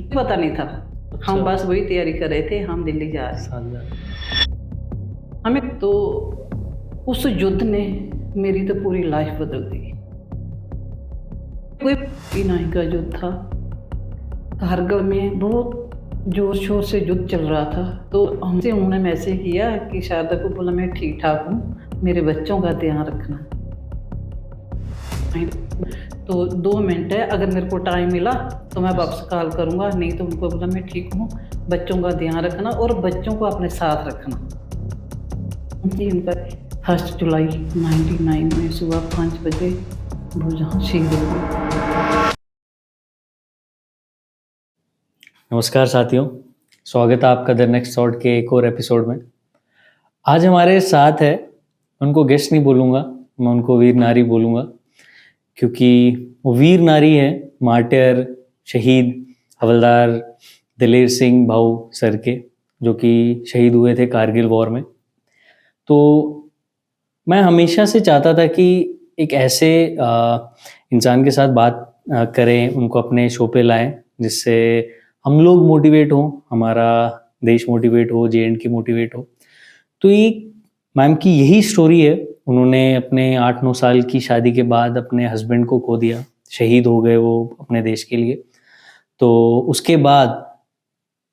पता नहीं था। हम अच्छा। बस वही तैयारी कर रहे थे, हम दिल्ली जा रहे शानदार। हमें तो उस युद्ध ने मेरी तो पूरी लाइफ बदल दी। कोई नहीं का युद्ध था, कारगिल में बहुत जोर शोर से युद्ध चल रहा था। तो हमसे उन्होंने मैसेज किया कि शारदा को बोला मैं ठीक ठाक हूँ, मेरे बच्चों का ध्यान रखना। तो 2 मिनट है, अगर मेरे को टाइम मिला तो मैं वापस कॉल करूँगा, नहीं तो उनको बोला मैं ठीक हूँ, बच्चों का ध्यान रखना और बच्चों को अपने साथ रखना। जी उनका 1 जुलाई 99 में सुबह 5 बजे वो जहाँ शहीद हो गए। नमस्कार साथियों, स्वागत है आपका द नेक्स्ट थॉट के एक और एपिसोड में। आज हमारे साथ है, उनको गेस्ट नहीं बोलूँगा, मैं उनको वीर नारी बोलूँगा, क्योंकि वो वीर नारी है, मार्टियर, शहीद हवलदार दिलेर सिंह भाऊ सर के, जो कि शहीद हुए थे कारगिल वॉर में। तो मैं हमेशा से चाहता था कि एक ऐसे इंसान के साथ बात करें, उनको अपने शो पे लाएं, जिससे हम लोग मोटिवेट हों, हमारा देश मोटिवेट हो, JNK मोटिवेट हो। तो ये मैम की यही स्टोरी है। उन्होंने अपने 8-9 साल की शादी के बाद अपने हस्बैंड को खो दिया, शहीद हो गए वो अपने देश के लिए। तो उसके बाद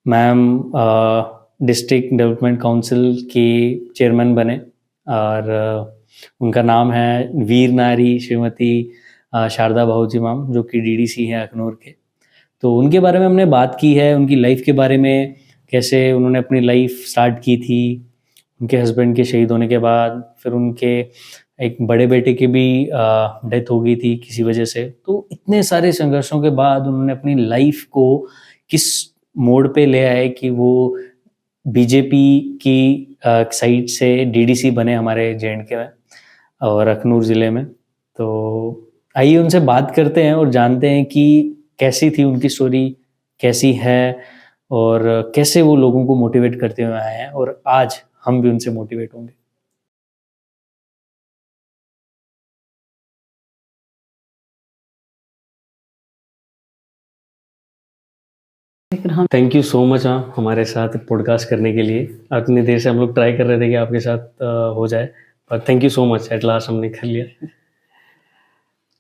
मैम डिस्ट्रिक्ट डेवलपमेंट काउंसिल के चेयरमैन बने और उनका नाम है वीर नारी श्रीमती शारदा भाऊजी मैम, जो कि DDC हैं अखनूर के। तो उनके बारे में हमने बात की है, उनकी लाइफ के बारे में, कैसे उन्होंने अपनी लाइफ स्टार्ट की थी उनके हस्बैंड के शहीद होने के बाद। फिर उनके एक बड़े बेटे की भी डेथ हो गई थी किसी वजह से। तो इतने सारे संघर्षों के बाद उन्होंने अपनी लाइफ को किस मोड़ पे ले आए कि वो BJP की साइड से DDC बने हमारे JNK में और अखनूर ज़िले में। तो आइए उनसे बात करते हैं और जानते हैं कि कैसी थी उनकी स्टोरी, कैसी है और कैसे वो लोगों को मोटिवेट करते हुए आए हैं, और आज हम भी उनसे मोटिवेट होंगे। लेकिन हम thank you so much ma'am हमारे साथ पॉडकास्ट करने के लिए। इतनी देर से हम लोग ट्राई कर रहे थे कि आपके साथ हो जाए, पर thank you so much, at last हमने कर लिया।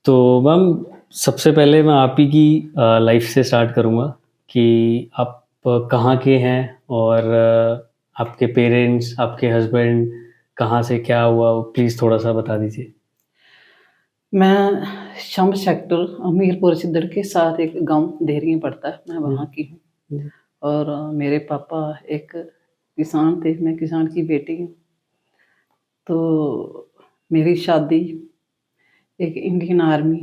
तो मैम सबसे पहले मैं आप ही की लाइफ से स्टार्ट करूँगा कि आप कहाँ के हैं और आपके पेरेंट्स, आपके हस्बैंड कहाँ से, क्या हुआ, प्लीज़ थोड़ा सा बता दीजिए। मैं शम्भ सेक्टर मीरपुर सिद्धड़ के साथ एक गांव देहरी में पड़ता है, मैं वहाँ की हूँ। और मेरे पापा एक किसान थे, मैं किसान की बेटी हूँ। तो मेरी शादी एक इंडियन आर्मी,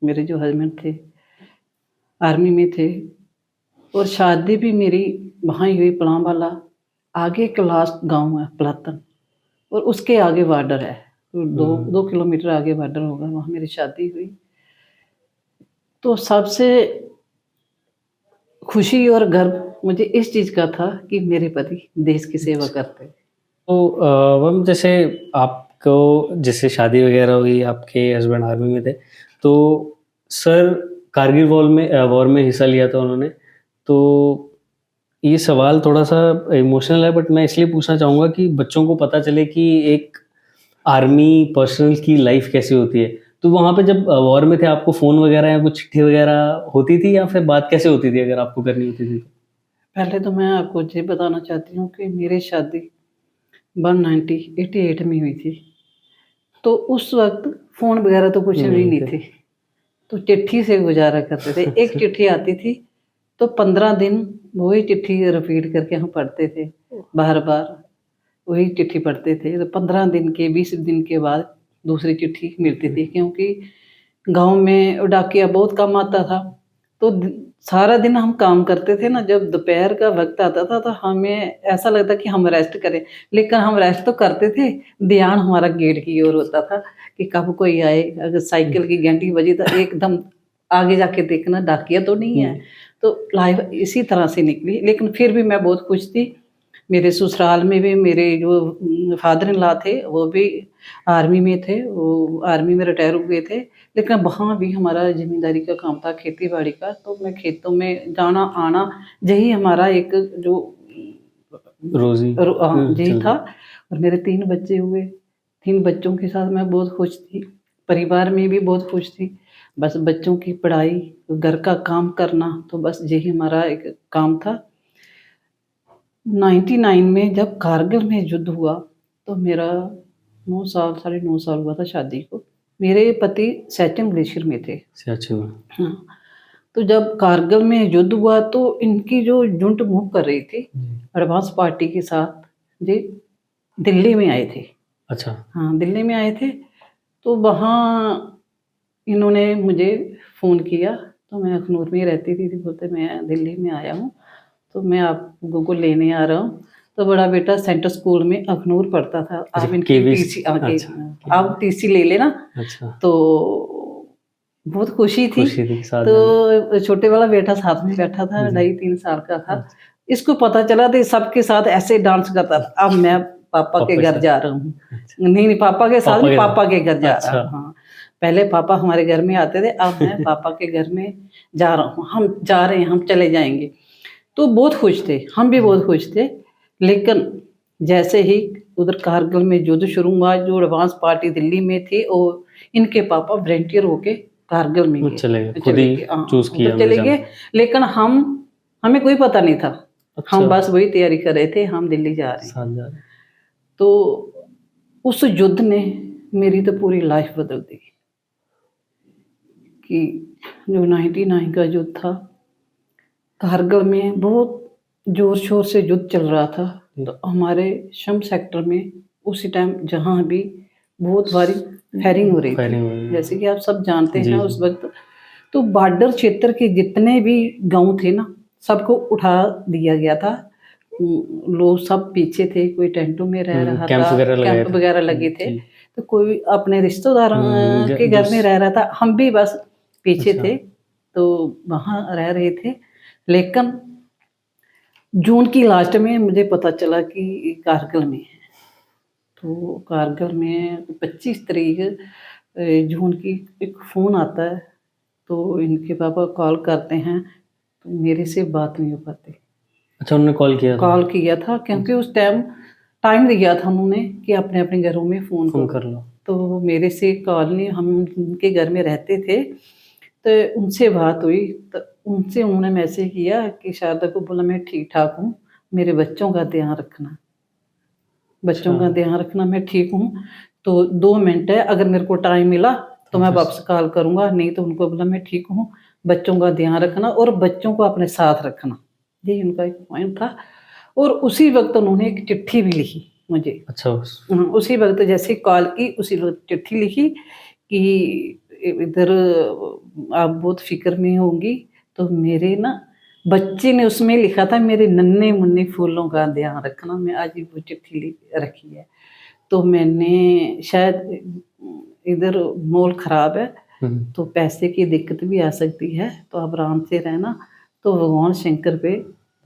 मेरे जो हस्बैंड थे आर्मी में थे, और शादी भी मेरी वहाँ ही हुई पलांबाला। आगे एक लास्ट गाँव है पलातन, और उसके आगे बॉर्डर है, 2 किलोमीटर आगे बॉर्डर होगा, वहाँ मेरी शादी हुई। तो सबसे खुशी और गर्व मुझे इस चीज़ का था कि मेरे पति देश की सेवा करते। तो मैम जैसे आपको, जैसे शादी वगैरह हुई, आपके हस्बैंड आर्मी में थे, तो सर कारगिल वॉर में हिस्सा लिया था उन्होंने। तो ये सवाल थोड़ा सा इमोशनल है, बट मैं इसलिए पूछना चाहूँगा कि बच्चों को पता चले कि एक आर्मी पर्सनल की लाइफ कैसी होती है। तो वहाँ पे जब वॉर में थे, आपको फ़ोन वगैरह या कुछ चिट्ठी वगैरह होती थी, या फिर बात कैसे होती थी अगर आपको करनी होती थी तो? पहले तो मैं आपको ये बताना चाहती हूँ कि मेरी शादी 1988 में हुई थी। तो उस वक़्त फ़ोन वगैरह तो कुछ भी नहीं थे, तो चिट्ठी से गुज़ारा करते थे। एक चिट्ठी आती थी तो 15 दिन वही चिट्ठी रिपीट करके हम पढ़ते थे, बार-बार वही चिट्ठी पढ़ते थे। तो 15 दिन के 20 दिन के बाद दूसरी चिट्ठी मिलती थी, क्योंकि गाँव में डाकिया बहुत कम आता था। तो सारा दिन हम काम करते थे ना, जब दोपहर का वक्त आता था तो हमें ऐसा लगता कि हम रेस्ट करें, लेकिन हम रेस्ट तो करते थे, ध्यान हमारा गेट की ओर होता था कि कब कोई आए। अगर साइकिल की घंटी बजी तो एकदम आगे जाके देखना डाकिया तो नहीं है। तो लाइफ इसी तरह से निकली, लेकिन फिर भी मैं बहुत खुश थी मेरे ससुराल में भी मेरे जो फादर इन लॉ थे वो भी आर्मी में थे, वो आर्मी में रिटायर हुए थे। लेकिन वहाँ भी हमारा ज़मींदारी का काम था, खेती बाड़ी का, तो मैं खेतों में जाना आना यही हमारा एक जो रोजी यही चल था। और मेरे 3 बच्चे हुए, 3 बच्चों के साथ मैं बहुत खुश थी, परिवार में भी बहुत खुश थी। बस बच्चों की पढ़ाई, घर का काम करना, तो बस यही हमारा एक काम था। 99 में जब कारगिल में युद्ध हुआ तो मेरा 9 साल, साढ़े 9 साल हुआ था शादी को। मेरे पति सैटेम ग्लेशियर में थे। से अच्छे हुए। हाँ, तो जब कारगिल में युद्ध हुआ तो इनकी जो यूनिट मूव कर रही थी एडवांस पार्टी के साथ, जी दिल्ली में आए थे। अच्छा। हाँ, दिल्ली में आए थे। तो वहाँ इन्होंने मुझे फ़ोन किया, तो मैं अखनूर में ही रहती थी, बोलते मैं दिल्ली में आया हूँ, तो मैं आप लोगों को लेने आ रहा हूँ। तो बड़ा बेटा सेंटर स्कूल में अखनूर पढ़ता था, आप इनकी केवी टीसी आगे, अच्छा आप टीसी ले लेना। अच्छा तो बहुत खुशी थी। खुशी थी साथ जाना। तो छोटे वाला बेटा साथ में बैठा था, जी। 2.5-3 साल का था। इसको पता चला तो सबके साथ ऐसे डांस करता था। अब मैं पापा के पापा घर साथ। जा रहा हूँ। नहीं, पापा के साथ पापा नहीं, के पापा के घर जा रहा अच्छा। हूँ। हाँ, पहले पापा हमारे घर में आते थे, अब मैं पापा के घर में जा रहा हूँ, हम जा रहे हैं, हम चले जाएंगे। तो बहुत खुश थे, हम भी बहुत खुश थे। लेकिन जैसे ही उधर कारगिल में युद्ध शुरू हुआ, जो एडवांस पार्टी दिल्ली में थी और इनके पापा वॉलंटियर होके कारगिल में गए, चले गए, खुद ही हाँ, चूज किया उधर चले जाना। गए। लेकिन हमें कोई पता नहीं था। अच्छा। हम बस वही तैयारी कर रहे थे, हम दिल्ली जा रहे हैं। साथ जा रहे। तो उस युद्ध ने मेरी तो पूरी लाइफ बदल दी कि जो 99 का युद्ध था, कारगिल में बहुत जोर शोर से युद्ध चल रहा था। तो हमारे शम सेक्टर में उसी टाइम जहाँ भी बहुत भारी फायरिंग हो रही थी, जैसे कि आप सब जानते हैं उस वक्त। तो बॉर्डर क्षेत्र के जितने भी गांव थे ना, सबको उठा दिया गया था। लोग सब पीछे थे, कोई टेंटों में रह रहा था, कैंप वगैरह लगे थे। तो कोई अपने रिश्तेदारों के घर में रह रहा था, हम भी बस पीछे थे, तो वहाँ रह रहे थे। लेकिन जून की लास्ट में मुझे पता चला कि कारगिल में है। तो कारगिल में 25 तारीख जून की एक फ़ोन आता है। तो इनके पापा कॉल करते हैं, तो मेरे से बात नहीं हो पाती। अच्छा, उन्होंने कॉल किया था क्योंकि उस टाइम दिया था उन्होंने कि अपने अपने घरों में फ़ोन कर लो। तो मेरे से कॉल नहीं, हम उनके घर में रहते थे, तो उनसे बात हुई। तो उनसे उन्होंने मैसेज किया कि शारदा को बोला मैं ठीक ठाक हूँ, मेरे बच्चों का ध्यान रखना, बच्चों का ध्यान रखना, मैं ठीक हूँ। तो 2 मिनट है, अगर मेरे को टाइम मिला तो मैं वापस कॉल करूँगा, नहीं तो उनको बोला मैं ठीक हूँ, बच्चों का ध्यान रखना और बच्चों को अपने साथ रखना। यही उनका एक पॉइंट था। और उसी वक्त उन्होंने एक चिट्ठी भी लिखी मुझे। अच्छा। उसी वक्त जैसे कॉल की, उसी वक्त चिट्ठी लिखी कि इधर आप बहुत फिक्र में होंगी। तो मेरे ना बच्चे ने उसमें लिखा था, मेरे नन्हे मुन्ने फूलों का ध्यान रखना। मैं आज भी वो चिट्ठी रखी है। तो मैंने शायद इधर माहौल ख़राब है, तो पैसे की दिक्कत भी आ सकती है, तो आप आराम से रहना, तो भगवान शंकर पे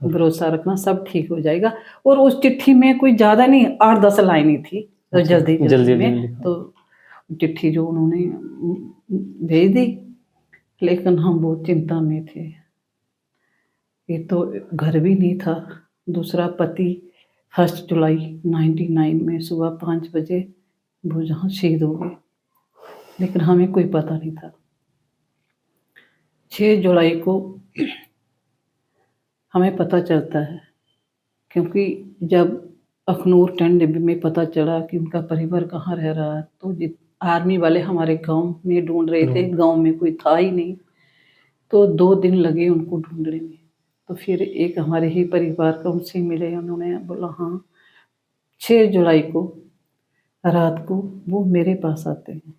भरोसा रखना, सब ठीक हो जाएगा। और उस चिट्ठी में कोई ज़्यादा नहीं, 8-10 लाइनें थी, तो जल्दी में तो चिट्ठी जो उन्होंने भेज दी। लेकिन हम बहुत चिंता में थे। एक तो घर भी नहीं था, दूसरा पति 1 जुलाई 99 में सुबह 5 बजे वो जहाँ शहीद हो गए, लेकिन हमें कोई पता नहीं था। 6 जुलाई को हमें पता चलता है, क्योंकि जब अखनूर 10 डिब्बे में पता चला कि उनका परिवार कहाँ रह रहा है, तो आर्मी वाले हमारे गांव में ढूंढ रहे थे, गांव में कोई था ही नहीं। तो 2 दिन लगे उनको ढूंढने में। तो फिर एक हमारे ही परिवार का उनसे मिले, उन्होंने बोला हाँ 6 जुलाई को रात को वो मेरे पास आते हैं।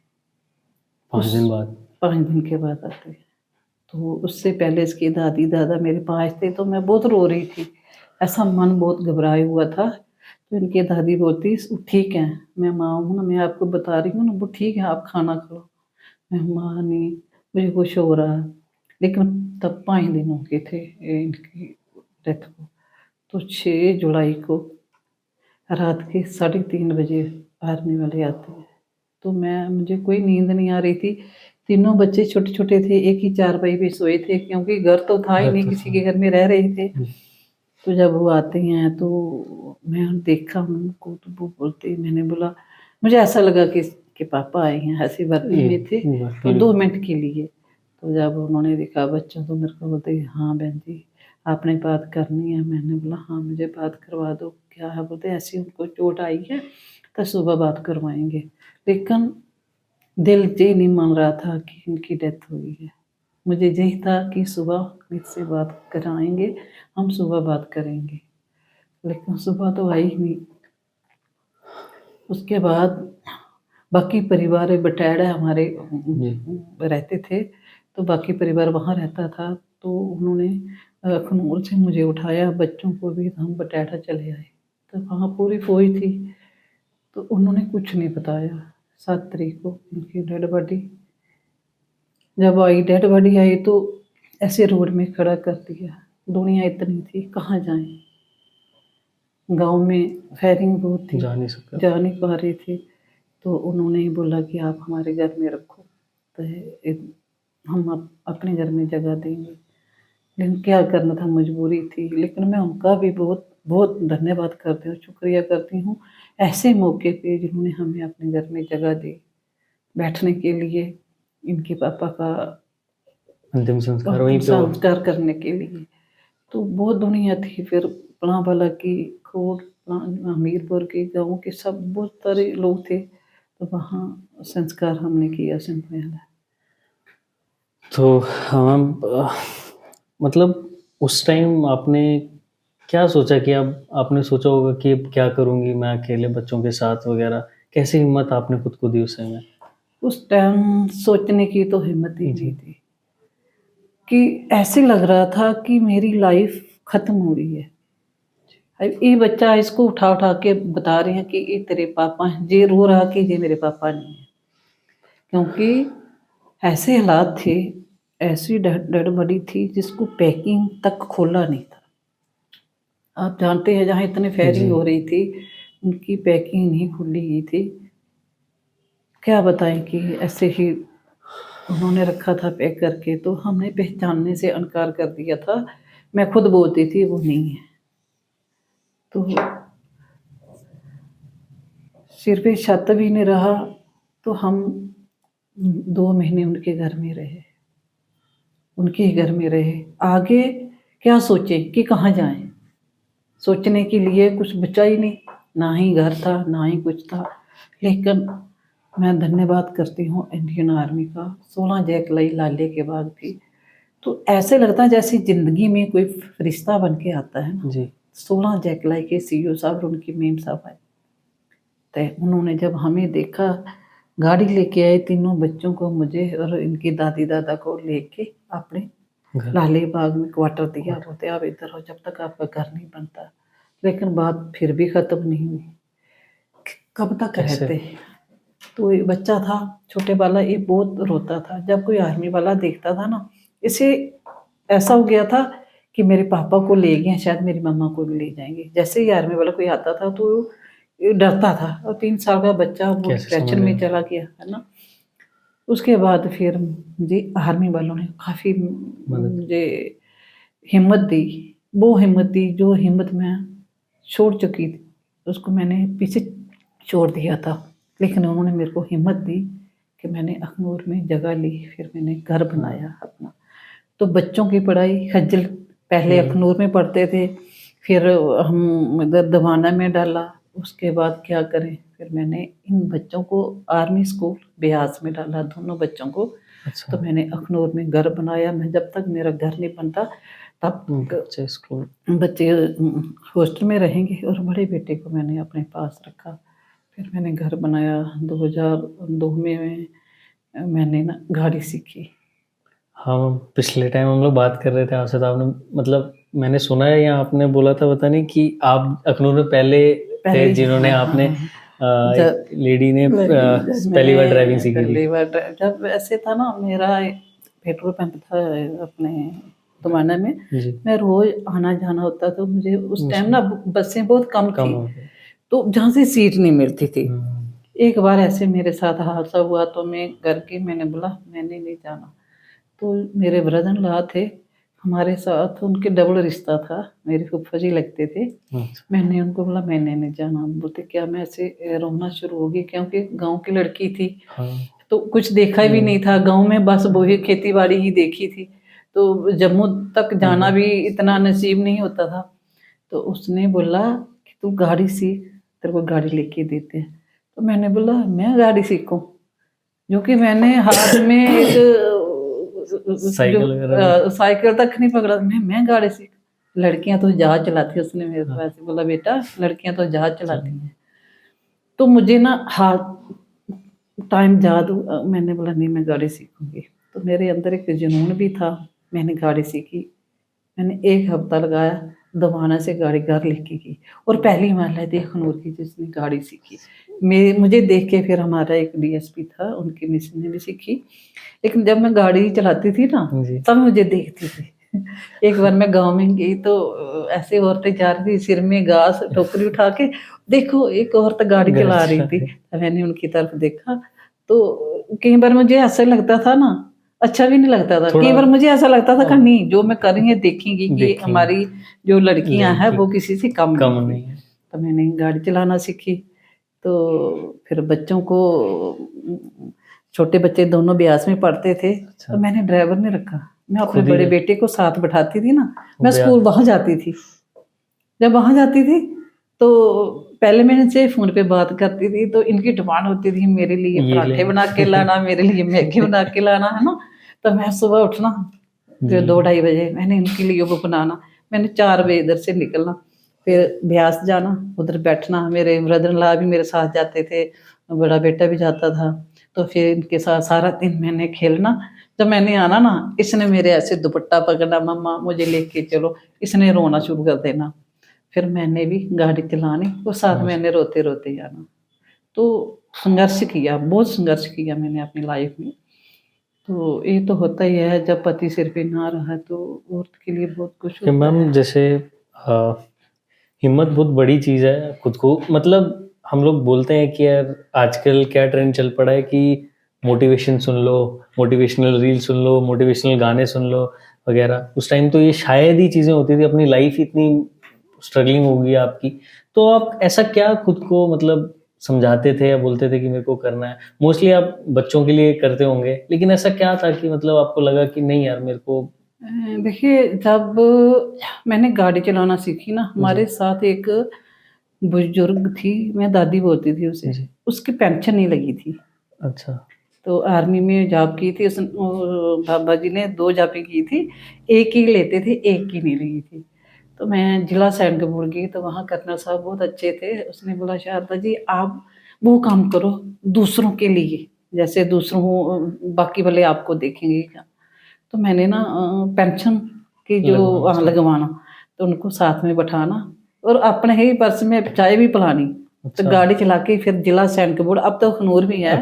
5 दिन बाद, 5 दिन के बाद आते हैं। तो उससे पहले इसकी दादी दादा मेरे पास थे, तो मैं बहुत रो रही थी, ऐसा मन बहुत घबराया हुआ था। तो इनकी दादी बोलती ठीक है, मैं माँ हूँ ना, मैं आपको बता रही हूँ ना, वो ठीक है, आप खाना खाओ। मैं माँ नहीं, मुझे कुछ हो रहा है। लेकिन तब 5 दिन हो गए थे इनकी डेथ को। तो 6 जुलाई को रात के 3:30 बजे आर्मी वाले आते हैं। तो मुझे कोई नींद नहीं आ रही थी। तीनों बच्चे छोटे छोटे थे, एक ही चारपाई पे सोए थे, क्योंकि घर तो था ही घर नहीं, तो किसी के घर में रह रहे थे। तो जब वो आते हैं तो मैं देखा उनको, तो वो बोलते, मैंने बोला, मुझे ऐसा लगा कि पापा आए हैं, ऐसी वर्दी में थे तो 2 मिनट के लिए। तो जब उन्होंने देखा बच्चों, तो मेरे को बोलते, हाँ बहन जी आपने बात करनी है। मैंने बोला हाँ मुझे बात करवा दो। क्या है? बोलते ऐसी उनको चोट आई है तो सुबह बात करवाएंगे। लेकिन दिल ये नहीं मान रहा था कि इनकी डेथ हुई है। मुझे यही था कि सुबह इससे बात कराएंगे, हम सुबह बात करेंगे, लेकिन सुबह तो आई ही नहीं। उसके बाद बाकी परिवार बटेड़ा हमारे रहते थे, तो बाकी परिवार वहाँ रहता था। तो उन्होंने अखनूर से मुझे उठाया, बच्चों को भी, हम बटेड़ा चले आए। तो वहाँ पूरी फौज थी, तो उन्होंने कुछ नहीं बताया। 7 तारीख को उनकी डेड बॉडी जब आई, डेड बॉडी आई तो ऐसे रोड में खड़ा कर दिया। दुनिया इतनी थी, कहाँ जाएं। गांव में फायरिंग बहुत थी, जा नहीं पा रहे थे। तो उन्होंने बोला कि आप हमारे घर में रखो, तो हम अपने घर में जगह देंगे। लेकिन क्या करना था, मजबूरी थी। लेकिन मैं उनका भी बहुत बहुत धन्यवाद करती हूँ, शुक्रिया करती हूँ ऐसे मौके पे जिन्होंने हमें अपने घर में जगह दी बैठने के लिए, इनके पापा का अंतिम संस्कार वहीं पे संस्कार करने के लिए। तो बहुत दुनिया थी। फिर पनावाला की खोड़, हमीरपुर के गाँव के सब बहुत सारे लोग थे। तो वहाँ संस्कार हमने किया सिंपल। तो हम मतलब उस टाइम आपने क्या सोचा कि अब आपने सोचा होगा कि अब क्या करूँगी मैं अकेले बच्चों के साथ वगैरह, कैसी हिम्मत आपने खुद को दी उस समय? उस टाइम सोचने की तो हिम्मत ही नहीं थी, कि ऐसे लग रहा था कि मेरी लाइफ खत्म हो रही है। ये बच्चा, इसको उठा उठा के बता रहे हैं कि ये तेरे पापा हैं, ये रो रहा कि ये मेरे पापा नहीं है, क्योंकि ऐसे हालात थे, ऐसी डेड बॉडी थी जिसको पैकिंग तक खोला नहीं था। आप जानते हैं जहाँ इतनी फायरिंग हो रही थी, उनकी पैकिंग नहीं खुली हुई थी। क्या बताएं कि ऐसे ही उन्होंने रखा था पैक करके। तो हमने पहचानने से इनकार कर दिया था। मैं खुद बोलती थी वो नहीं है। तो सिर पे छत भी नहीं रहा। तो हम 2 महीने उनके घर में रहे, उनके ही घर में रहे। आगे क्या सोचे कि कहाँ जाएं, सोचने के लिए कुछ बचा ही नहीं, ना ही घर था ना ही कुछ था। लेकिन मैं धन्यवाद करती हूँ इंडियन आर्मी का। 16 जुलाई लाले के बाद भी तो ऐसे लगता है जैसे ज़िंदगी में कोई रिश्ता बन के आता है ना जी। 16 जुलाई के सीईओ साहब और उनकी मेम साहब आए, तो उन्होंने जब हमें देखा, गाड़ी लेके आए, तीनों बच्चों को, मुझे और इनकी दादी दादा को लेके अपने लाले बाग में क्वार्टर दिया। बोलते आप इधर हो जब तक आपका घर नहीं बनता। लेकिन बात फिर भी ख़त्म नहीं हुई, कब तक रहते। तो ये बच्चा था छोटे वाला, ये बहुत रोता था। जब कोई आर्मी वाला देखता था ना, इसे ऐसा हो गया था कि मेरे पापा को ले गए, शायद मेरी मम्मा को भी ले जाएंगे। जैसे ही आर्मी वाला कोई आता था तो ये डरता था। और 3 साल का बच्चा वो डिप्रेशन में चला गया है ना। उसके बाद फिर मुझे आर्मी वालों ने काफ़ी मुझे हिम्मत दी। वो हिम्मत दी जो हिम्मत मैं छोड़ चुकी थी, उसको मैंने पीछे छोड़ दिया था। लेकिन उन्होंने मेरे को हिम्मत दी कि मैंने अखनूर में जगह ली, फिर मैंने घर बनाया अपना। तो बच्चों की पढ़ाई खज्जल, पहले अखनूर में पढ़ते थे, फिर हम इधर दवाना में डाला। उसके बाद क्या करें, फिर मैंने इन बच्चों को आर्मी स्कूल ब्यास में डाला, दोनों बच्चों को। तो मैंने अखनूर में घर बनाया। मैं जब तक मेरा घर नहीं बनता तब बच्चे हॉस्टल में रहेंगे, और बड़े बेटे को मैंने अपने पास रखा। फिर मैंने घर बनाया। 2002 में मैंने ना गाड़ी सीखी। हाँ, पिछले टाइम हम लोग बात कर रहे थे आपसे, तो आपने मतलब मैंने सुना है या आपने बोला था पता नहीं कि आप अखनूर में पहले थे जिन्होंने आपने एक लेडी ने पहली बार ड्राइविंग सीखी थी। जब ऐसे था ना, मेरा पेट्रोल पंप था अपने वर्तमान में जी मैं रोज आना जाना होता, तो मुझे उस टाइम ना बसें बहुत कम कम थी, हो गए। तो जहाँ से सीट नहीं मिलती थी। हम्म, एक बार ऐसे मेरे साथ हादसा हुआ, तो मैं करके मैंने बोला मैंने नहीं जाना। तो मेरे ब्रदर इन लॉ थे हमारे साथ, उनके डबल रिश्ता था, मेरे फूफा जी लगते थे। अच्छा, मैंने उनको बोला मैंने नहीं जाना। बोलते क्या? मैं ऐसे रोना शुरू हो गई, क्योंकि गांव की लड़की थी, हाँ तो कुछ देखा भी नहीं था गांव में, बस वही खेती बाड़ी ही देखी थी, तो जम्मू तक जाना भी इतना नसीब नहीं होता था। तो उसने बोला कि तू गाड़ी सीख, तेरे को गाड़ी लेके देते हैं। तो मैंने बोला मैं गाड़ी सीखूं, जो कि मैंने हाथ में एक साइकिल वगैरह साइकिल तक नहीं पकड़ा। मैं गाड़ी सीख, लड़कियां तो जहाज चलाती है, उसने मेरे को ऐसे बोला बेटा लड़कियां तो जहाज चलाती हैं। तो मुझे ना हाथ टाइम याद हुआ, मैंने बोला नहीं मैं गाड़ी सीखूंगी। तो मेरे अंदर एक जुनून भी था, मैंने गाड़ी सीखी। मैंने 1 हफ्ता लगाया, दोबारा से गाड़ी घर लेके की, और पहली महिला थी अखनूर की जिसने गाड़ी सीखी। मुझे देख के फिर हमारा एक डीएसपी था, उनकी मिस ने भी सीखी। लेकिन जब मैं गाड़ी चलाती थी ना, जी तब मुझे देखती थी। एक बार मैं गांव में गई, तो ऐसे औरतें जा रही थी सिर में घास टोकरी उठा के, देखो एक औरत गाड़ी चला रही थी। तो मैंने उनकी तरफ देखा, तो कई बार मुझे ऐसा लगता था ना, अच्छा भी नहीं लगता था। थोड़ा कई बार मुझे ऐसा लगता था कि नहीं, जो मैं कर रही है देखेंगी कि देखेंगे। हमारी जो लड़कियां हैं लड़की वो किसी से कम कम नहीं नहीं थी। है। तो मैंने गाड़ी चलाना सीखी। तो फिर बच्चों को, छोटे बच्चे दोनों ब्यास में पढ़ते थे, अच्छा, तो मैंने ड्राइवर नहीं रखा। मैं अपने खुद ही बड़े रख- बेटे को साथ बैठाती थी ना, मैं ब्याह स्कूल वहां जाती थी। जब वहां जाती थी, तो पहले मैं इनसे फोन पे बात करती थी, तो इनकी डिमांड होती थी मेरे लिए ये ले पराठे बना के लाना, मेरे लिए मैगी बना के लाना, है ना। तो मैं सुबह उठना, फिर जी 2-2:30 बजे मैंने इनके लिए वो बनाना। मैंने 4 बजे इधर से निकलना, फिर ब्यास जाना, उधर बैठना। मेरे ब्रदर इन लॉ भी मेरे साथ जाते थे, बड़ा बेटा भी जाता था। तो फिर इनके साथ सारा दिन मैंने खेलना। जब मैंने आना ना, इसने मेरे ऐसे दुपट्टा पकड़ना, मम्मा मुझे लेके चलो, इसने रोना शुरू कर देना। फिर मैंने भी गाड़ी चलानी, और साथ मैंने रोते रोते जाना। तो संघर्ष किया, बहुत संघर्ष किया मैंने अपनी लाइफ में। तो ये तो होता ही है, जब पति सिर पे ना रहा तो औरत के लिए बहुत कुछ कि होता है। मैम जैसे अ, हिम्मत बहुत बड़ी चीज़ है खुद को, मतलब हम लोग बोलते हैं कि यार आजकल क्या ट्रेंड चल पड़ा है कि मोटिवेशन सुन लो, मोटिवेशनल रील सुन लो, मोटिवेशनल गाने सुन लो वगैरह। उस टाइम तो ये शायद ही चीज़ें होती थी, अपनी लाइफ इतनी स्ट्रगलिंग होगी आपकी। तो आप ऐसा क्या खुद को मतलब समझाते थे या बोलते थे कि मेरे को करना है? मोस्टली आप बच्चों के लिए करते होंगे, लेकिन ऐसा क्या था कि मतलब आपको लगा कि नहीं यार मेरे को। देखिए, जब मैंने गाड़ी चलाना सीखी ना, हमारे जी साथ एक बुजुर्ग थी, मैं दादी बोलती थी उसे, जी उसकी पेंशन नहीं लगी थी। अच्छा तो आर्मी में जॉब की थी बाबा जी ने 2 जॉबें की थी, एक ही लेते थे, एक की नहीं लगी थी। तो मैं जिला सैनिक बोर्ड गई, तो वहाँ कर्नल साहब बहुत अच्छे थे। उसने बोला शारदा जी आप वो काम करो दूसरों के लिए, जैसे दूसरों बाकी वाले आपको देखेंगे क्या। तो मैंने ना पेंशन की जो लगवाना चाहिए। लगवाना, तो उनको साथ में बैठाना, और अपने ही पर्स में चाय भी पिलानी। तो अच्छा गाड़ी चला के फिर जिला सैनिक बोर्ड, अब तो अखनूर में है,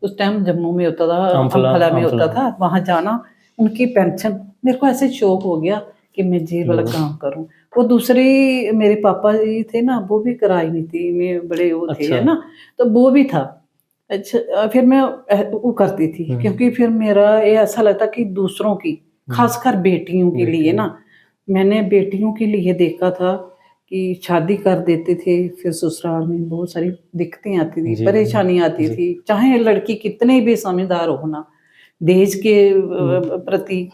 उस टाइम जम्मू में होता था, अम्फला अम्फला में अम्फला होता था, वहां जाना, उनकी पेंशन। मेरे को ऐसे शौक हो गया कि मैं ये वाला काम करूं। वो दूसरी, मेरे पापा जी थे ना, वो भी कराई नहीं थी, मैं बड़े वो थे अच्छा है ना, तो वो भी था। अच्छा, फिर मैं वो करती थी, क्योंकि फिर मेरा ये ऐसा लगता कि दूसरों की, खासकर बेटियों के लिए ना, मैंने बेटियों के लिए देखा था कि शादी कर देते थे, फिर ससुराल में बहुत सारी दिक्कतें आती थी, जी परेशानी आती जी थी, चाहे लड़की कितने भी समझदार हो ना, दहेज के प्रति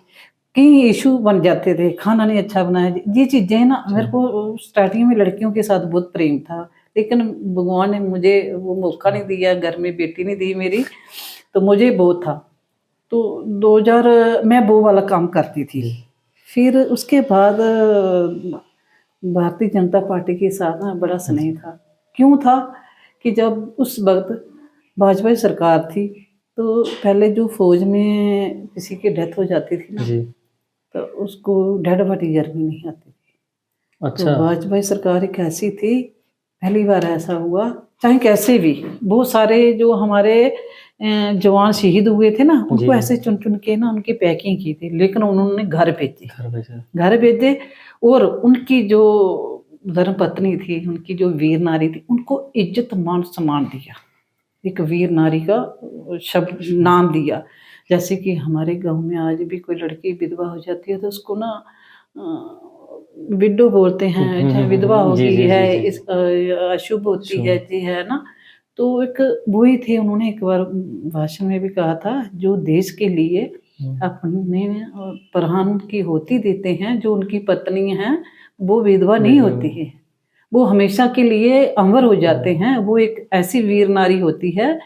कई इशू बन जाते थे, खाना नहीं अच्छा बनाया, ये चीजें ना। मेरे को स्टार्टिंग में लड़कियों के साथ बहुत प्रेम था, लेकिन भगवान ने मुझे वो मौका नहीं दिया, घर में बेटी नहीं दी मेरी, तो मुझे बहुत था। तो 2000 मैं वो वाला काम करती थी। फिर उसके बाद भारतीय जनता पार्टी के साथ ना बड़ा स्नेह था। क्यों था? कि जब उस वक्त भाजपा की सरकार थी, तो पहले जो फौज में किसी की डेथ हो जाती थी ना, जी तो उसको डेड बॉडी घर में नहीं आती थी। तो अच्छा वाजपेयी सरकार एक ऐसी थी, पहली बार ऐसा हुआ चाहे कैसे भी। बहुत सारे जो हमारे जवान शहीद हुए थे ना, उनको ऐसे चुन चुन के ना उनकी पैकिंग की थी, लेकिन उन्होंने घर भेजे। और उनकी जो धर्म पत्नी थी, उनकी जो वीर नारी थी, उनको इज्जत मान सम्मान दिया, एक वीर नारी का शब्द नाम दिया। जैसे कि हमारे गांव में आज भी कोई लड़की विधवा हो जाती है तो उसको ना विडो बोलते हैं, चाहे विधवा होगी है, इस अशुभ होती है जी, है ना। तो एक वही थे, उन्होंने एक बार भाषण में भी कहा था, जो देश के लिए अपने प्राण की होती देते हैं, जो उनकी पत्नी हैं, वो विधवा नहीं होती है, वो हमेशा के लिए अमर हो जाते हैं। वो एक ऐसी वीर नारी होती है।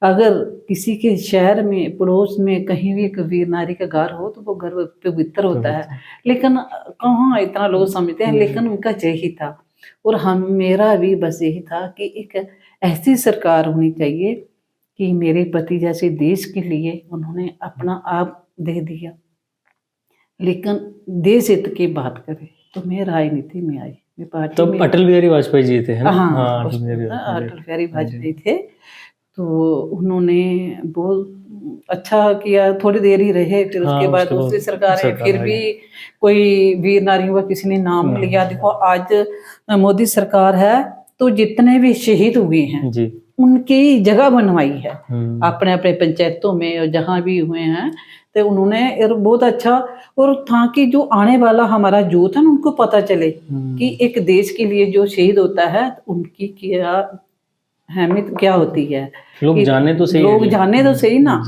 अगर किसी के शहर में, पड़ोस में कहीं भी एक वीर नारी का घर हो तो वो घर पवित्र होता है। लेकिन कहाँ इतना लोग समझते हैं, लेकिन उनका यही था। और हम, मेरा भी बस यही था कि एक ऐसी सरकार होनी चाहिए कि मेरे पति जैसे देश के लिए उन्होंने अपना आप दे दिया, लेकिन देश हित की बात करे। तो मैं राजनीति में आई, मैं पार्टी तो में। अटल बिहारी वाजपेयी जी थे, है ना? हाँ, अटल बिहारी वाजपेयी थे। तो उन्होंने बहुत अच्छा किया, थोड़ी देर ही रहे, फिर उसके बाद दूसरी सरकारें, फिर भी कोई वीर नारियों का किसी ने नाम नहीं लिया। देखो आज मोदी सरकार है, तो जितने भी शहीद हुए हैं जी, उनकी जगह बनवाई है अपने अपने पंचायतों में, और जहाँ भी हुए हैं तो उन्होंने बहुत अच्छा। और ताकि जो आने वाला हमारा यूथ है ना, उनको पता चले कि एक देश के लिए जो शहीद होता है उनकी क्या अहमियत क्या होती है। लोग जाने तो सही, लोग जाने तो सही ना।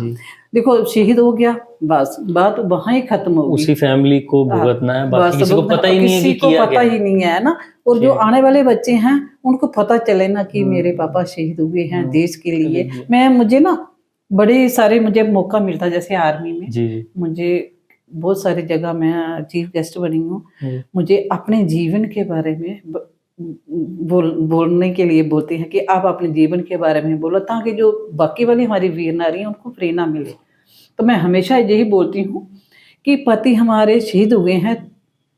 देखो शहीद हो गया, बस बात वहां ही खत्म होगी, उसी फैमिली को भुगतना है, बाकी किसी को पता ही नहीं है कि किया पता ही नहीं है ना। और जो आने वाले बच्चे हैं उनको पता चले ना कि मेरे पापा शहीद हुए हैं देश के लिए। मैं, मुझे ना बड़े सारे मुझे मौका मिलता, जैसे आर्मी में मुझे बहुत सारी जगह मैं चीफ गेस्ट बनी हूँ, मुझे अपने जीवन के बारे में बोलने के लिए बोलते हैं कि आप अपने जीवन के बारे में बोलो, ताकि जो बाकी वाली हमारी वीर नारी हैं उनको प्रेरणा मिले। तो मैं हमेशा यही बोलती हूँ कि पति हमारे शहीद हुए हैं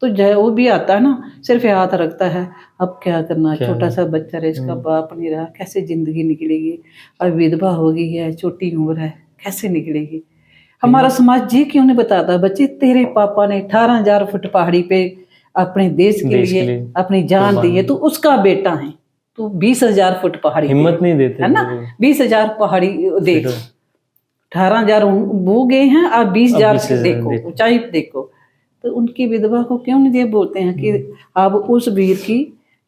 तो जो भी आता है ना, सिर्फ हाथ रखता है, अब क्या करना, छोटा सा बच्चा है, इसका बाप नहीं रहा, कैसे जिंदगी निकलेगी, अब विधवा हो गई है, छोटी उम्र है, कैसे निकलेगी। हमारा समाज ये क्यों नहीं बताता, बच्चे तेरे पापा ने 18,000 फुट पहाड़ी पे अपने देश के लिए अपनी जान दी है, तो उसका बेटा है, तो 20,000 फुट पहाड़ी, हिम्मत नहीं देते, है ना। 20,000 पहाड़ी देख, 18,000 वो गए हैं, अब 20,000 देखो, ऊंचाई देखो। तो उनकी विधवा को क्यों नहीं, ये बोलते हैं कि अब उस वीर की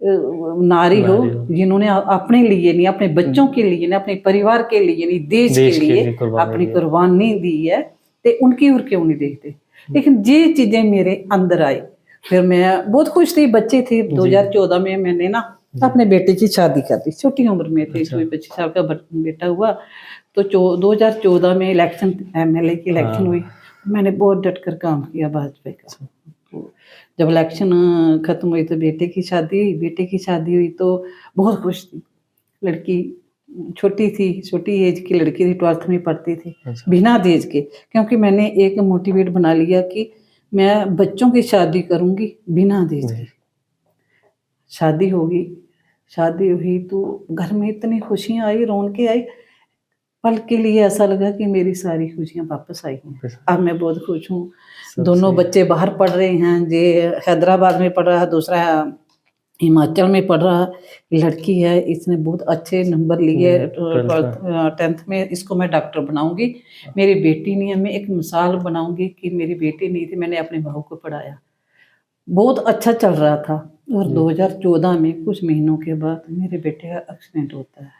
नारी हो जिन्होंने अपने लिए नहीं, अपने बच्चों के लिए नहीं, अपने परिवार के लिए नहीं, देश के लिए अपनी कुर्बानी दी है, तो उनकी ओर क्यों नहीं देखते। लेकिन ये चीजें मेरे अंदर आई, फिर मैं बहुत खुश थी। बच्चे थे, 2014 में मैंने ना अपने बेटे की शादी कर दी, छोटी उम्र में थे, 25 साल का बेटा हुआ। तो 2014 में इलेक्शन, MLA की इलेक्शन हुई, मैंने बहुत डट कर काम किया भाजपा का। तो जब इलेक्शन खत्म हुई तो बेटे की शादी हुई तो बहुत खुश थी। लड़की छोटी थी, छोटी एज की लड़की थी, 12th में पढ़ती थी, बिना दहेज के, क्योंकि मैंने एक मोटिवेट बना लिया कि मैं बच्चों की शादी करूंगी बिना दहेज के। शादी हुई तो घर में इतनी खुशियां आई, रौनकें आई, पल के लिए ऐसा लगा कि मेरी सारी खुशियां वापस आई हैं। अब मैं बहुत खुश हूँ। दोनों बच्चे बाहर पढ़ रहे हैं, जे हैदराबाद में पढ़ रहा है, दूसरा हिमाचल में पढ़ रहा है। लड़की है, इसने बहुत अच्छे नंबर लिए 10th में, इसको मैं डॉक्टर बनाऊंगी। मेरी बेटी नहीं है, मैं एक मिसाल बनाऊंगी कि मेरी बेटी नहीं थी, मैंने अपने बहू को पढ़ाया। बहुत अच्छा चल रहा था। और 2014 में कुछ महीनों के बाद मेरे बेटे का एक्सीडेंट होता है।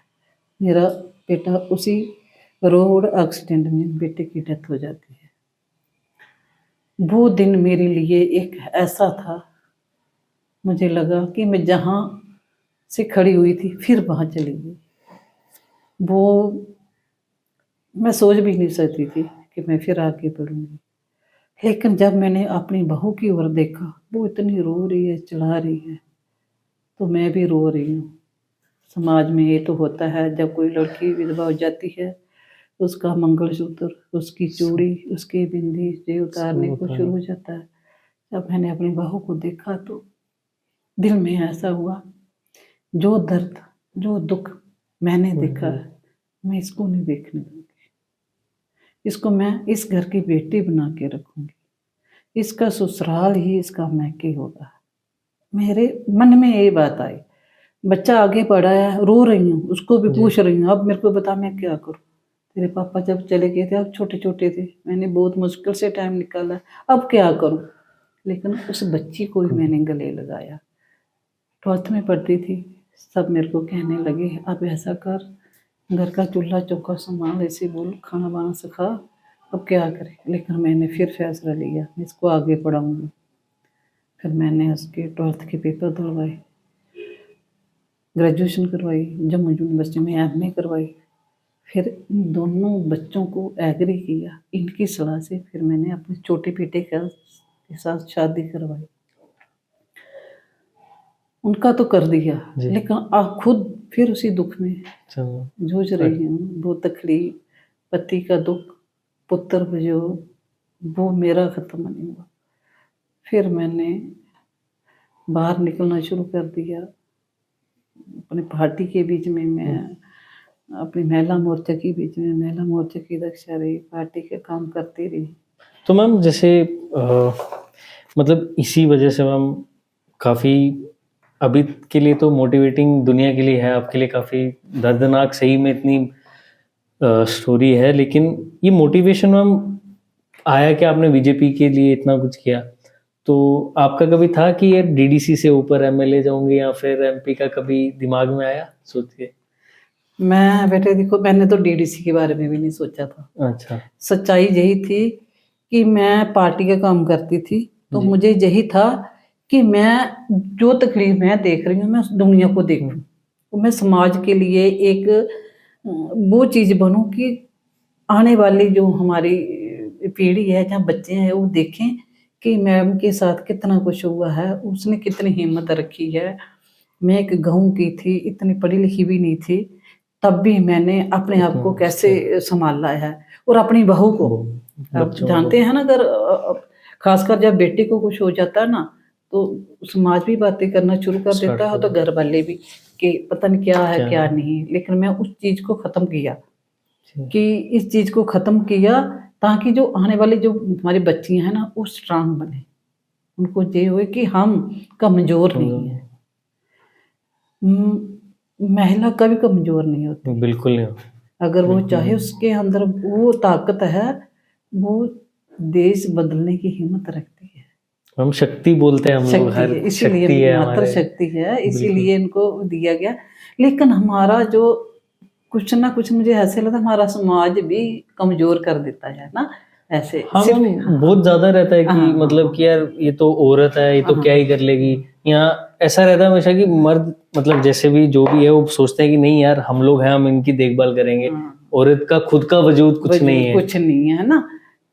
मेरा बेटा उसी रोड एक्सीडेंट में बेटे की डेथ हो जाती है। वो दिन मेरे लिए एक ऐसा था, मुझे लगा कि मैं जहाँ से खड़ी हुई थी फिर वहाँ चली गई। वो मैं सोच भी नहीं सकती थी कि मैं फिर आगे बढ़ूंगी। लेकिन जब मैंने अपनी बहू की ओर देखा, वो इतनी रो रही है, चिल्ला रही है, तो मैं भी रो रही हूँ। समाज में ये तो होता है, जब कोई लड़की विधवा हो जाती है, उसका मंगलसूत्र, उसकी चूड़ी, उसकी बिंदी ये उतारने को शुरू हो जाता है। जब मैंने अपनी बहू को देखा तो दिल में ऐसा हुआ, जो दर्द, जो दुख मैंने देखा मैं इसको नहीं देखने दूंगी, इसको मैं इस घर की बेटी बना के रखूंगी, इसका ससुराल ही इसका मैके होगा। मेरे मन में ये बात आई। बच्चा आगे पढ़ा है, रो रही हूँ, उसको भी जी। पूछ रही हूँ, अब मेरे को बता मैं क्या करूँ। तेरे पापा जब चले गए थे अब छोटे छोटे थे, मैंने बहुत मुश्किल से टाइम निकाला, अब क्या करूँ। लेकिन उस बच्ची को भी मैंने गले लगाया। 12th में पढ़ती थी, सब मेरे को कहने लगे अब ऐसा कर, घर का चूल्हा चौका संभाल, ऐसे बोल, खाना बनाना सिखा, अब क्या करें। लेकिन मैंने फिर फैसला लिया मैं इसको आगे पढ़ाऊँगी। फिर मैंने उसके 12th के पेपर दिलवाए, ग्रेजुएशन करवाई, जम्मू यूनिवर्सिटी में MA करवाई। फिर इन दोनों बच्चों को एग्री किया, इनकी सलाह से फिर मैंने अपने छोटे बेटे के साथ शादी करवाई। उनका तो कर दिया, जी। लेकिन खुद फिर उसी दुख में चलो। जूझ रही हूँ। वो तकलीफ, पति का दुख, पुत्र वियोग, वो मेरा खत्म नहीं हुआ। फिर मैंने बाहर निकलना शुरू कर दिया। अपने पार्टी के बीच में मैं अपनी महिला मोर्चा के बीच में महिला मोर्चा की रक्षा रही, पार्टी के काम करती रही। तो मैम जैसे मतलब इसी वजह से मैम काफ़ी अभी के लिए तो मोटिवेटिंग दुनिया के लिए है, आपके लिए काफ़ी दर्दनाक सही में इतनी स्टोरी है, लेकिन ये मोटिवेशन मैम आया कि आपने बीजेपी के लिए इतना कुछ किया, तो आपका कभी था कि ये डीडीसी से ऊपर MLA जाऊंगे या फिर MP का कभी दिमाग में आया सोच के? मैं बेटे देखो, मैंने तो DDC के बारे में भी नहीं सोचा था। अच्छा। सच्चाई यही थी कि मैं पार्टी का काम करती थी, तो जी। मुझे यही था कि मैं जो तकलीफ मैं देख रही हूँ मैं उस दुनिया को देखूं, तो मैं समाज के लिए एक वो चीज़ बनूं कि आने वाली जो हमारी पीढ़ी है, जहाँ बच्चे हैं, वो देखें कि मैम के साथ कितना कुछ हुआ है, उसने कितनी हिम्मत रखी है। मैं एक गाँव की थी, इतनी पढ़ी लिखी भी नहीं थी, तब भी मैंने अपने आप को कैसे संभाला है, और अपनी बहू को। आप जानते हैं ना, अगर खासकर जब बेटे को कुछ हो जाता है ना, तो समाज भी बातें करना शुरू कर देता है, तो घर वाले भी कि पता नहीं क्या है क्या नहीं। लेकिन मैं उस चीज़ को ख़त्म किया, कि इस चीज़ को ख़त्म किया ताकि जो आने वाली जो हमारी बच्चियाँ हैं ना, वो स्ट्रांग बने, उनको ये हुए कि हम कमज़ोर नहीं हैं। महिला कभी कमज़ोर नहीं होती, बिल्कुल नहीं। अगर वो चाहे, उसके अंदर वो ताकत है, वो देश बदलने की हिम्मत रखती है। हम शक्ति बोलते हैं, हम लोग हर इसीलिए शक्ति है मात्र हमारे। शक्ति है, इसीलिए इनको दिया गया। लेकिन हमारा जो कुछ ना कुछ, मुझे ऐसे लगता है हमारा समाज भी कमज़ोर कर देता है ना, ऐसे हाँ मैम, बहुत ज़्यादा रहता है कि मतलब कि यार ये तो औरत है, ये तो क्या ही कर लेगी। यहाँ ऐसा रहता है हमेशा कि मर्द मतलब जैसे भी जो भी है वो सोचते हैं कि नहीं यार हम लोग हैं, हम इनकी देखभाल करेंगे, औरत का खुद का वजूद कुछ नहीं है, कुछ नहीं है ना।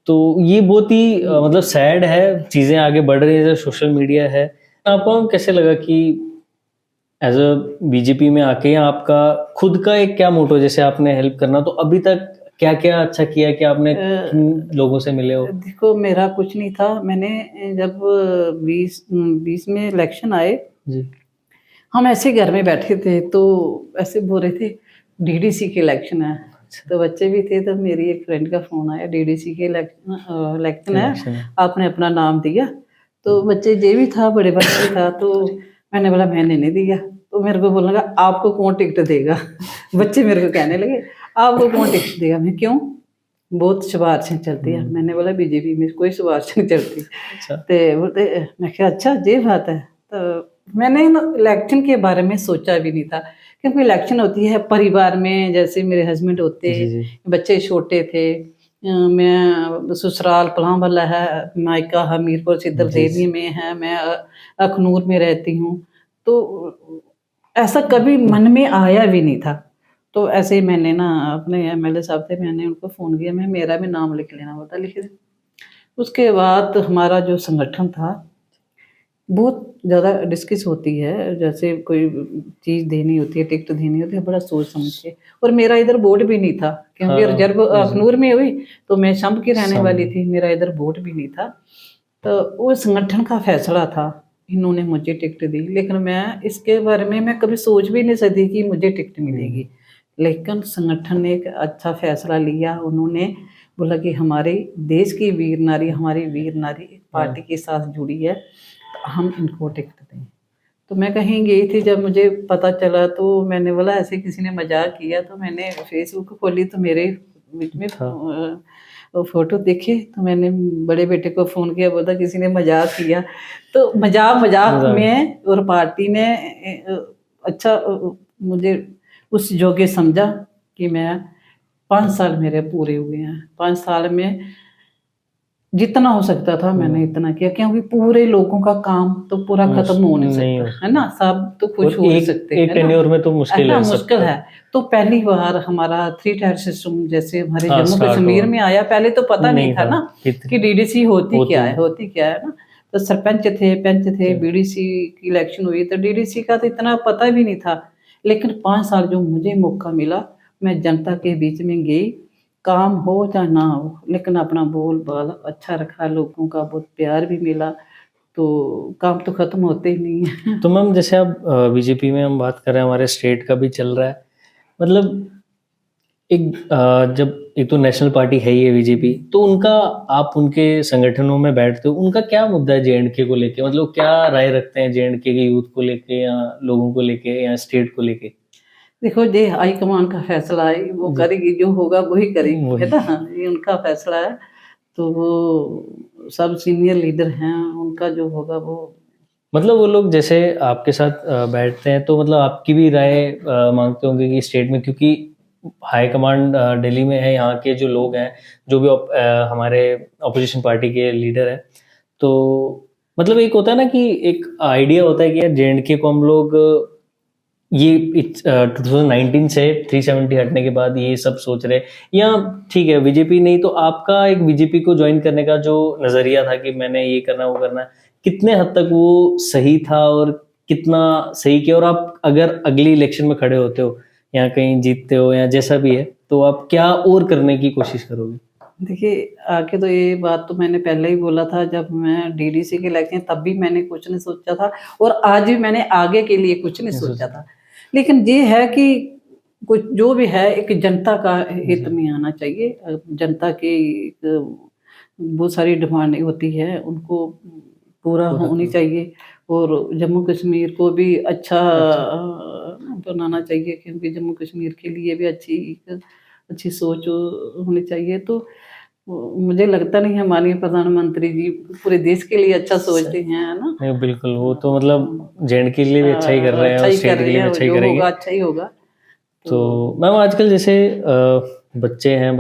तो ये बहुत ही मतलब सैड है, चीज़ें आगे बढ़ रही है, जैसे सोशल मीडिया है। आपको कैसे लगा कि एज अ बीजेपी में आके, या आपका खुद का एक क्या मोटो, जैसे आपने हेल्प करना, तो अभी तक क्या क्या अच्छा किया कि आपने किन लोगों से मिले हो? देखो मेरा कुछ नहीं था, मैंने जब 20 में इलेक्शन आए जी। हम ऐसे घर में बैठे थे, तो ऐसे बोल रहे थे DDC के इलेक्शन है। तो बच्चे भी थे, तो मेरी एक फ्रेंड का फ़ोन आया, DDC के इलेक्शन है, आपने अपना नाम दिया। तो बच्चे ये भी था, बड़े बच्चे था, तो मैंने बोला मैंने नहीं दिया। तो मेरे को बोलने लगा आपको कौन टिकट देगा बच्चे मेरे को कहने लगे आपको कौन टिकट देगा। मैं क्यों, बहुत सिफारिशें चलती है। मैंने बोला बीजेपी में कोई सिफारिश नहीं चलती। तो बोलते, मैं क्या अच्छा ये बात है। तो मैंने ना इलेक्शन के बारे में सोचा भी नहीं था, क्योंकि इलेक्शन होती है परिवार में, जैसे मेरे हस्बैंड होते, बच्चे छोटे थे, मैं ससुराल पलां वाला है, मायका हमीरपुर सिद्धर देवी में है, मैं अखनूर में रहती हूँ, तो ऐसा कभी मन में आया भी नहीं था। तो ऐसे ही मैंने ना अपने MLA साहब थे, मैंने उनको फ़ोन किया, मैं मेरा भी नाम लिख लेना होता, लिख दे। उसके बाद हमारा जो संगठन था, बहुत ज़्यादा डिस्कस होती है, जैसे कोई चीज़ देनी होती है, टिकट देनी होती है, बड़ा सोच समझ के। और मेरा इधर वोट भी नहीं था, क्योंकि रिजर्व अखनूर में हुई, तो मैं शंभ की रहने वाली थी, मेरा इधर वोट भी नहीं था। तो वो संगठन का फैसला था, इन्होंने मुझे टिकट दी। लेकिन मैं इसके बारे में मैं कभी सोच भी नहीं सकती कि मुझे टिकट मिलेगी। लेकिन संगठन ने एक अच्छा फैसला लिया, उन्होंने बोला कि हमारे देश की वीर नारी, हमारी वीर नारी पार्टी के साथ जुड़ी है, तो हम इनको टिकट दें। तो मैं कहीं गई थी, जब मुझे पता चला तो मैंने बोला, ऐसे किसी ने मजाक किया, तो मैंने फेसबुक खोली तो मेरे बीच में फोटो देखे, तो मैंने बड़े बेटे को फ़ोन किया, बोला किसी ने मजाक किया। तो मजाक में और पार्टी ने अच्छा मुझे उस योग्य समझा कि मैं 5 साल मेरे पूरे हुए हैं। 5 साल में जितना हो सकता था मैंने इतना किया, क्योंकि पूरे लोगों का काम तो पूरा खत्म हो नहीं सकता, है ना, सब तो कुछ हो सकते हैं, एक टेन्योर में तो मुश्किल है, मुश्किल है। तो पहली बार हमारा 3 टायर सिस्टम जैसे हमारे जम्मू कश्मीर में आया, पहले तो पता नहीं था ना कि डीडीसी होती क्या है ना। तो सरपंच थे, पंच थे, बीडीसी की इलेक्शन हुई, तो डीडीसी का तो इतना पता भी नहीं था। लेकिन 5 साल जो मुझे मौका मिला, मैं जनता के बीच में गई, काम हो चाहे ना हो, लेकिन अपना बोल बाल अच्छा रखा, लोगों का बहुत प्यार भी मिला, तो काम तो खत्म होते ही नहीं है। तो मैम जैसे अब बीजेपी में हम बात कर रहे हैं, हमारे स्टेट का भी चल रहा है, मतलब जब एक तो नेशनल पार्टी है ये बीजेपी, तो उनका, आप उनके संगठनों में बैठते हो, उनका क्या मुद्दा है जेएंडके को लेके, मतलब क्या राय रखते हैं जेएंडके के यूथ को लेके या लोगों को लेके या स्टेट को लेके? देखो, ये हाईकमान का फैसला है, वो करेगी, जो होगा वही करेगी, है ना, ये उनका फैसला है। तो वो सब सीनियर लीडर हैं, उनका जो होगा वो, मतलब वो लोग जैसे आपके साथ बैठते हैं तो मतलब आपकी भी राय मांगते होंगे कि स्टेट में, क्योंकि हाई कमांड दिल्ली में है, यहाँ के जो लोग हैं, जो भी हमारे अपोजिशन पार्टी के लीडर हैं, तो मतलब एक होता है ना कि एक आइडिया होता है कि यार जेएंडके को हम लोग ये 2019 से 370 हटने के बाद ये सब सोच रहे, या ठीक है बीजेपी नहीं तो आपका एक बीजेपी को ज्वाइन करने का जो नजरिया था कि मैंने ये करना वो करना, कितने हद तक वो सही था और कितना सही किया, और आप अगर अगली इलेक्शन में खड़े होते हो या कहीं जीतते हो या जैसा भी है, तो आप क्या और करने की कोशिश करोगे? देखिए, आके तो ये बात तो मैंने पहले ही बोला था, जब मैं डीडीसी के इलेक्शन, तब भी मैंने कुछ नहीं सोचा था, और आज भी मैंने आगे के लिए कुछ नहीं सोचा था। लेकिन ये है कि कुछ जो भी है एक जनता का हित में आना चाहिए। जनता की बहुत सारी डिमांड होती है, उनको पूरा होनी चाहिए, और जम्मू कश्मीर को भी अच्छा बनाना चाहिए, क्योंकि जम्मू कश्मीर के लिए भी अच्छी सोच होनी चाहिए। तो मुझे लगता नहीं है माननीय प्रधानमंत्री जी पूरे देश के लिए अच्छा सोचते हैं, है ना। नहीं बिल्कुल, वो तो मतलब जेएंडके के लिए भी अच्छा ही कर रहे हैं और स्टेट के लिए भी अच्छा ही करेंगे, अच्छा ही होगा। तो मैम आजकल जैसे बच्चे हैं,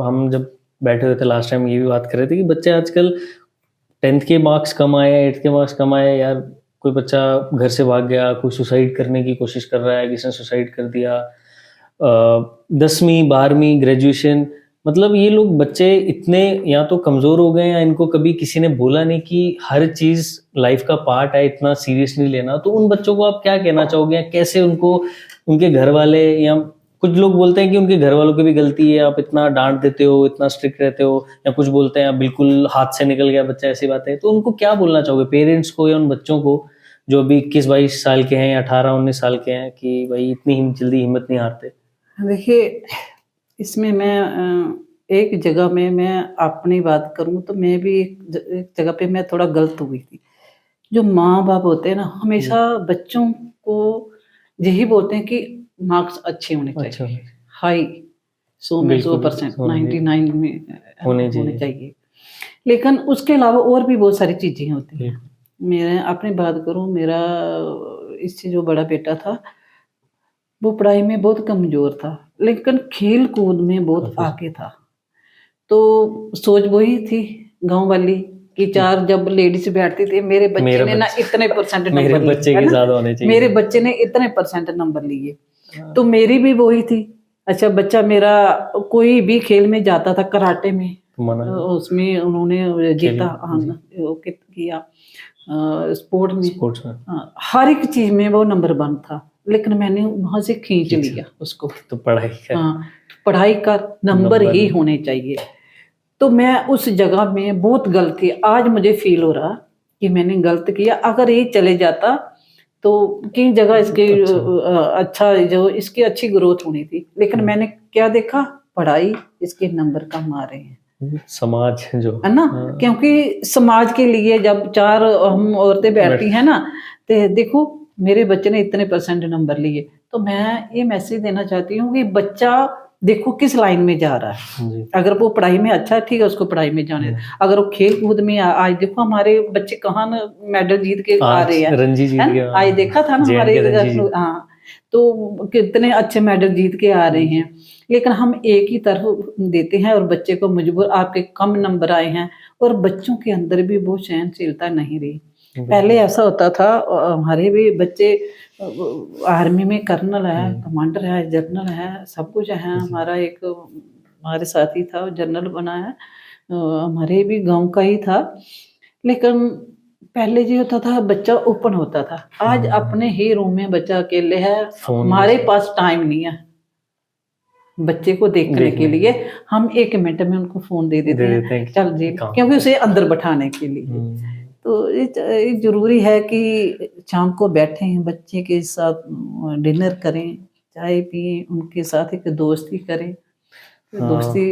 हम जब बैठे हुए थे लास्ट टाइम ये भी बात कर रहे थे कि बच्चे आजकल 10th के मार्क्स कम आए, 8th के मार्क्स कम आए, यार कोई बच्चा घर से भाग गया, कोई सुसाइड करने की कोशिश कर रहा है, किसी ने सुसाइड कर दिया, 10वीं 12वीं ग्रेजुएशन, मतलब ये लोग बच्चे इतने या तो कमज़ोर हो गए हैं या इनको कभी किसी ने बोला नहीं कि हर चीज़ लाइफ का पार्ट है, इतना सीरियस नहीं लेना। तो उन बच्चों को आप क्या कहना चाहोगे, या कैसे उनको उनके घर वाले, या कुछ लोग बोलते हैं कि उनके घर वालों की भी गलती है, आप इतना डांट देते हो, इतना स्ट्रिक्ट रहते हो, या कुछ बोलते हैं बिल्कुल हाथ से निकल गया बच्चा, ऐसी बात है, तो उनको क्या बोलना चाहोगे पेरेंट्स को या उन बच्चों को जो अभी 21-22 साल के हैं या 18-19 साल के हैं, कि भाई इतनी जल्दी हिम्मत नहीं हारते? देखिए, इसमें मैं एक जगह में मैं अपनी बात करूँ तो मैं भी एक जगह पे मैं थोड़ा गलत हुई थी। जो माँ-बाप होते हैं ना, हमेशा बच्चों को यही बोलते हैं कि मार्क्स अच्छे होने चाहिए, हाई 100 में 100%, 99 में होने चाहिए। लेकिन उसके अलावा और भी बहुत सारी चीज़ें होती हैं। मैं अपनी बात करूँ, मेरा इससे जो बड़ा बेटा था, वो पढ़ाई में बहुत कमज़ोर था, लेकिन खेल-कूद में बहुत आगे था। तो सोच वही थी गाँव वाली कि 4 जब लेडीज़ बैठती थी, मेरे बच्चे ने ना इतने परसेंट नंबर लिए, मेरे बच्चे के ज़्यादा होने चाहिए, मेरे बच्चे ने इतने परसेंट नंबर लिए, तो मेरी भी वही थी। अच्छा, बच्चा मेरा कोई भी खेल में जाता था, कराटे में, उसमें उन्होंने जीता, किया, स्पोर्ट में, हर एक चीज़ में वो नंबर 1 था, लेकिन मैंने वहाँ से खींच लिया उसको, तो पढ़ाई का नंबर ही होने चाहिए। तो मैं उस जगह में बहुत गलत थी। आज मुझे फील हो रहा कि मैंने गलत किया, अगर ये चले जाता तो कई जगह इसकी अच्छा जो इसकी अच्छी ग्रोथ होनी थी, लेकिन मैंने क्या देखा, पढ़ाई इसके नंबर कम आ रहे हैं, समाज जो है ना। क्योंकि समाज के लिए जब चार हम औरतें बैठती हैं ना, तो देखो मेरे बच्चे ने इतने परसेंट नंबर लिए, तो मैं ये मैसेज देना चाहती हूँ कि बच्चा देखो किस लाइन में जा रहा है। जी। अगर वो पढ़ाई में अच्छा है, ठीक है, उसको पढ़ाई में जाने दो। अगर वो खेल कूद में आज देखो हमारे बच्चे कहाँ मेडल जीत के आ रहे हैं, रणजी जीत है गया, ना? आज देखा था ना हमारे हाँ, तो कितने अच्छे मेडल जीत के आ रहे हैं। लेकिन हम एक ही तरफ देते हैं और बच्चे को मजबूर, आपके कम नंबर आए हैं, और बच्चों के अंदर भी वो सहनशीलता नहीं रही। पहले ऐसा होता था, हमारे भी बच्चे आर्मी में कर्नल है, कमांडर है, जनरल है, सब कुछ है। हमारा एक हमारे साथी था, वो जनरल बना है, हमारे भी गांव का ही था। लेकिन पहले जो होता था बच्चा ओपन होता था, आज अपने ही रूम में बच्चा अकेले है, हमारे पास टाइम नहीं है बच्चे को देखने के लिए। हम 1 मिनट में उनको फोन दे देते हैं, चल जी, क्योंकि उसे अंदर बैठाने के लिए। तो ये जरूरी है कि शाम को बैठें बच्चे के साथ, डिनर करें, चाय पिए, उनके साथ एक दोस्ती करें, दोस्ती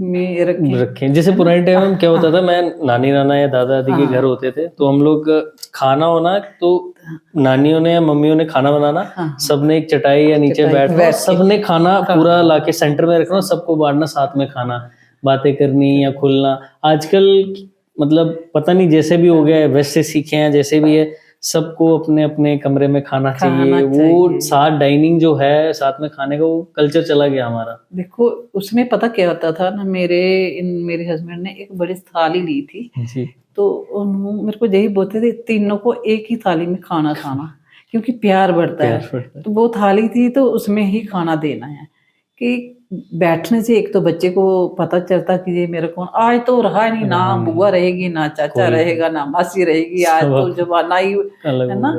में रखें। जैसे पुराने टाइम में क्या होता था, मैं नानी नाना या दादा दादी के घर होते थे, तो हम लोग खाना होना, तो नानियों ने या मम्मियों ने खाना बनाना, सबने एक चटाई या नीचे बैठना, सबने खाना पूरा लाके सेंटर में रखना, सबको बांटना, साथ में खाना, बातें करनी या खुलना। आजकल मतलब पता नहीं जैसे भी हो गया है, वैसे सीखे हैं, जैसे भी है, सबको अपने अपने कमरे में खाना चाहिए। वो साथ डाइनिंग जो है, साथ में खाने का वो कल्चर चला गया हमारा। देखो उसमें पता क्या होता था ना, मेरे हस्बैंड ने एक बड़ी थाली ली थी जी। तो मेरे को यही बोलते थे तीनों को एक ही थाली में खाना खाना, क्योंकि प्यार बढ़ता है। तो वो थाली थी तो उसमें ही खाना देना है, कि बैठने से एक तो बच्चे को पता चलता कि ये मेरे कौन। आज तो रहा नहीं, ना बुआ रहेगी, ना चाचा रहेगा, ना मासी रहेगी, आज तो जमाना ही है ना।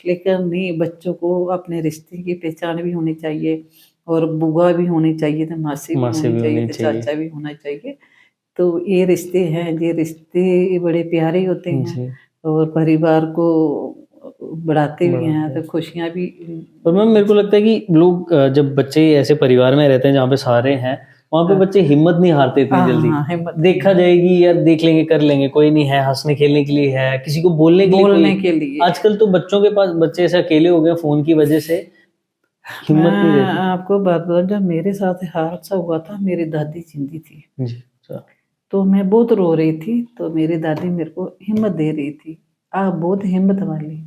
लेकिन नहीं, बच्चों को अपने रिश्ते की पहचान भी होनी चाहिए, और बुआ भी होनी चाहिए, तो मासी भी होनी चाहिए, तो चाचा भी होना चाहिए। तो ये रिश्ते हैं, ये रिश्ते बड़े प्यारे होते हैं और परिवार को बढ़ाते भी हैं, तो खुशियाँ भी। और मैम मेरे को लगता है कि लोग जब बच्चे ऐसे परिवार में रहते हैं जहाँ पे सारे हैं, वहाँ पे बच्चे हिम्मत नहीं हारते इतनी जल्दी। देखा जाएगी यार, देख लेंगे, कर लेंगे, कोई नहीं है, हंसने खेलने के लिए है, किसी को बोलने के लिए आजकल तो बच्चों के पास, बच्चे ऐसे अकेले हो गए फोन की वजह से, हिम्मत नहीं रहती। आपको बात बता, जब मेरे साथ हादसा हुआ था, मेरी दादी जिंदी थी जी, तो मैं बहुत रो रही थी, तो मेरी दादी मेरे को हिम्मत दे रही थी, आप बहुत हिम्मत वाली,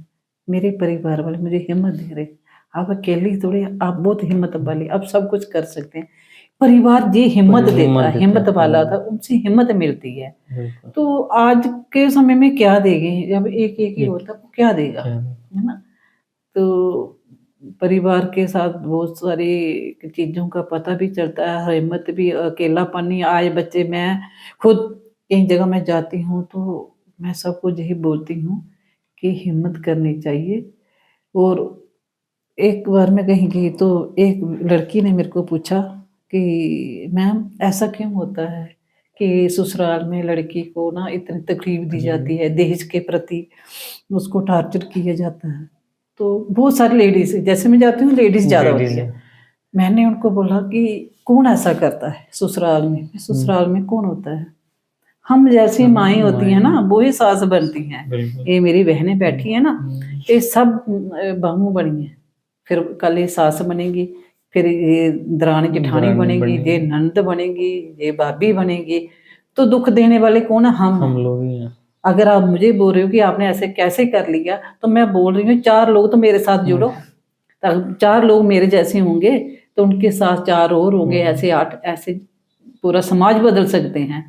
मेरे परिवार वाले मुझे हिम्मत दे रहे, आप अकेली थोड़ी, आप बहुत हिम्मत वाली, आप सब कुछ कर सकते हैं। परिवार ये हिम्मत देता है, हिम्मत वाला था, उनसे हिम्मत मिलती है। तो आज के समय में क्या देंगे, जब एक ही होता है, क्या देगा, है ना। तो परिवार के साथ बहुत सारी चीज़ों का पता भी चलता है, हिम्मत भी, अकेलापन नहीं। आज बच्चे, मैं खुद कई जगह मैं जाती हूँ तो मैं सबको यही बोलती हूँ कि हिम्मत करनी चाहिए। और एक बार मैं कहीं गई तो एक लड़की ने मेरे को पूछा कि मैम ऐसा क्यों होता है कि ससुराल में लड़की को ना इतनी तकलीफ दी जाती है, दहेज के प्रति उसको टार्चर किया जाता है। तो बहुत सारी लेडीज, जैसे मैं जाती हूँ लेडीज ज़्यादा होती है। मैंने उनको बोला कि कौन ऐसा करता है ससुराल में, ससुराल में कौन होता है, हम जैसी माएँ होती हैं ना, वो ही सास बनती हैं। ये मेरी बहनें बैठी हैं ना, ये सब बहू बनी हैं, फिर कल ये सास बनेगी, फिर ये दरानी जेठानी बनेगी, ये नंद बनेगी, ये भाभी बनेगी। तो दुख देने वाले कौन है, हम लोग ही हैं। अगर आप मुझे बोल रहे हो कि आपने ऐसे कैसे कर लिया, तो मैं बोल रही हूँ 4 लोग तो मेरे साथ जुड़ो, 4 लोग मेरे जैसे होंगे तो उनके साथ 4 और होंगे, ऐसे 8, ऐसे पूरा समाज बदल सकते हैं।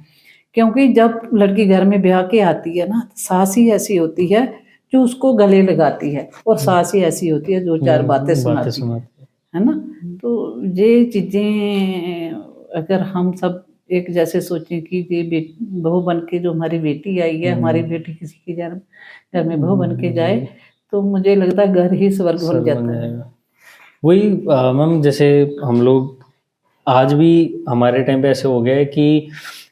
क्योंकि जब लड़की घर में ब्याह के आती है ना, सास ही ऐसी होती है जो उसको गले लगाती है, और सास ही ऐसी होती है जो 4 बातें सुनाती है ना। तो ये चीज़ें अगर हम सब एक जैसे सोचें कि ये बहू बन के जो हमारी बेटी आई है, हमारी बेटी किसी के घर में बहू बन के जाए, तो मुझे लगता है घर ही स्वर्ग बन जाता है। वही मैम, जैसे हम लोग आज भी हमारे टाइम पे ऐसे हो गया है कि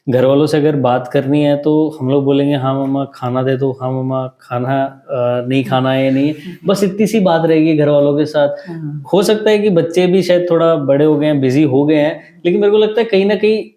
घर वालों से अगर बात करनी है तो हम लोग बोलेंगे हाँ मम्मा खाना दे दो, हाँ मम्मा खाना नहीं खाना है, नहीं, बस इतनी सी बात रहेगी घर वालों के साथ। हाँ, हो सकता है कि बच्चे भी शायद थोड़ा बड़े हो गए हैं, बिजी हो गए हैं, लेकिन मेरे को लगता है कहीं ना कहीं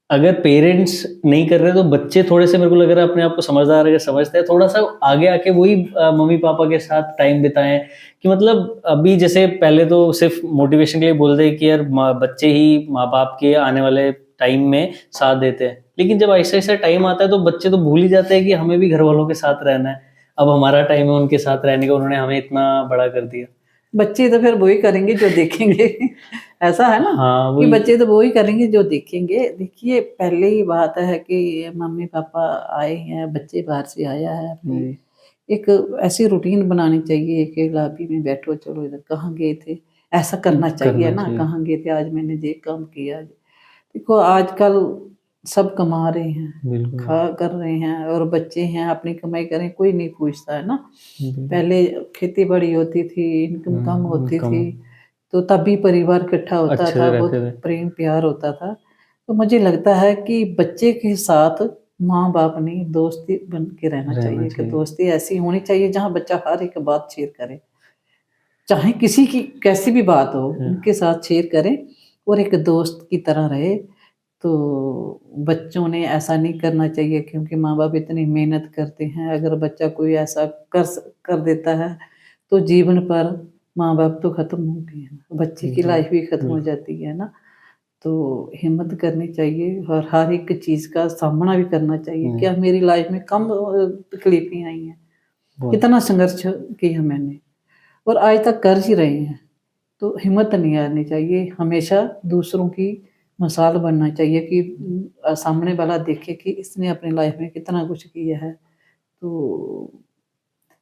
अगर पेरेंट्स नहीं कर रहे तो बच्चे थोड़े से, मेरे को लग रहा है अपने आप को समझदार अगर समझते हैं, थोड़ा सा आगे आके वही मम्मी पापा के साथ टाइम बिताएं। कि मतलब अभी जैसे पहले तो सिर्फ मोटिवेशन के लिए बोल दे कि यार बच्चे ही माँ बाप के आने वाले टाइम में साथ देते हैं, लेकिन जब ऐसा ऐसा टाइम आता है तो बच्चे तो भूल ही जाते हैं कि हमें भी घर वालों के साथ रहना है। अब हमारा टाइम है उनके साथ रहने का, उन्होंने हमें इतना बड़ा कर दिया। बच्चे तो फिर वही करेंगे जो देखेंगे। ऐसा है ना हाँ कि वही। बच्चे तो वही करेंगे जो देखेंगे। देखिए पहले ही बात है कि मम्मी पापा आए हैं, बच्चे बाहर से आया है, अपने एक ऐसी रूटीन बनानी चाहिए कि लॉबी में बैठो, चलो इधर कहाँ गए थे, ऐसा करना चाहिए ना, कहाँ गए थे आज, मैंने ये काम किया। देखो आजकल सब कमा रहे हैं, बिल्कुल खा कर रहे हैं, और बच्चे हैं अपनी कमाई करें, कोई नहीं पूछता है ना। पहले खेती बाड़ी होती थी, इनकम कम होती थी, तो तब भी परिवार इकट्ठा होता अच्छे था, से बहुत रहते थे। प्रेम प्यार होता था। तो मुझे लगता है कि बच्चे के साथ माँ बाप ने दोस्ती बन के रहना रहना चाहिए, कि चाहिए। दोस्ती ऐसी होनी चाहिए जहाँ बच्चा हर एक बात शेयर करे, चाहे किसी की कैसी भी बात हो, उनके साथ शेयर करें और एक दोस्त की तरह रहे। तो बच्चों ने ऐसा नहीं करना चाहिए, क्योंकि माँ बाप इतनी मेहनत करते हैं, अगर बच्चा कोई ऐसा कर देता है तो जीवन पर माँ बाप तो खत्म हो गए हैं, बच्चे की लाइफ भी खत्म हो जाती है ना। तो हिम्मत करनी चाहिए और हर एक चीज़ का सामना भी करना चाहिए। क्या मेरी लाइफ में कम तकलीफें आई हैं, कितना संघर्ष किया मैंने, और आज तक कर ही रहे हैं। तो हिम्मत नहीं हारनी चाहिए, हमेशा दूसरों की मिसाल बनना चाहिए कि सामने वाला देखे कि इसने अपनी लाइफ में कितना कुछ किया है। तो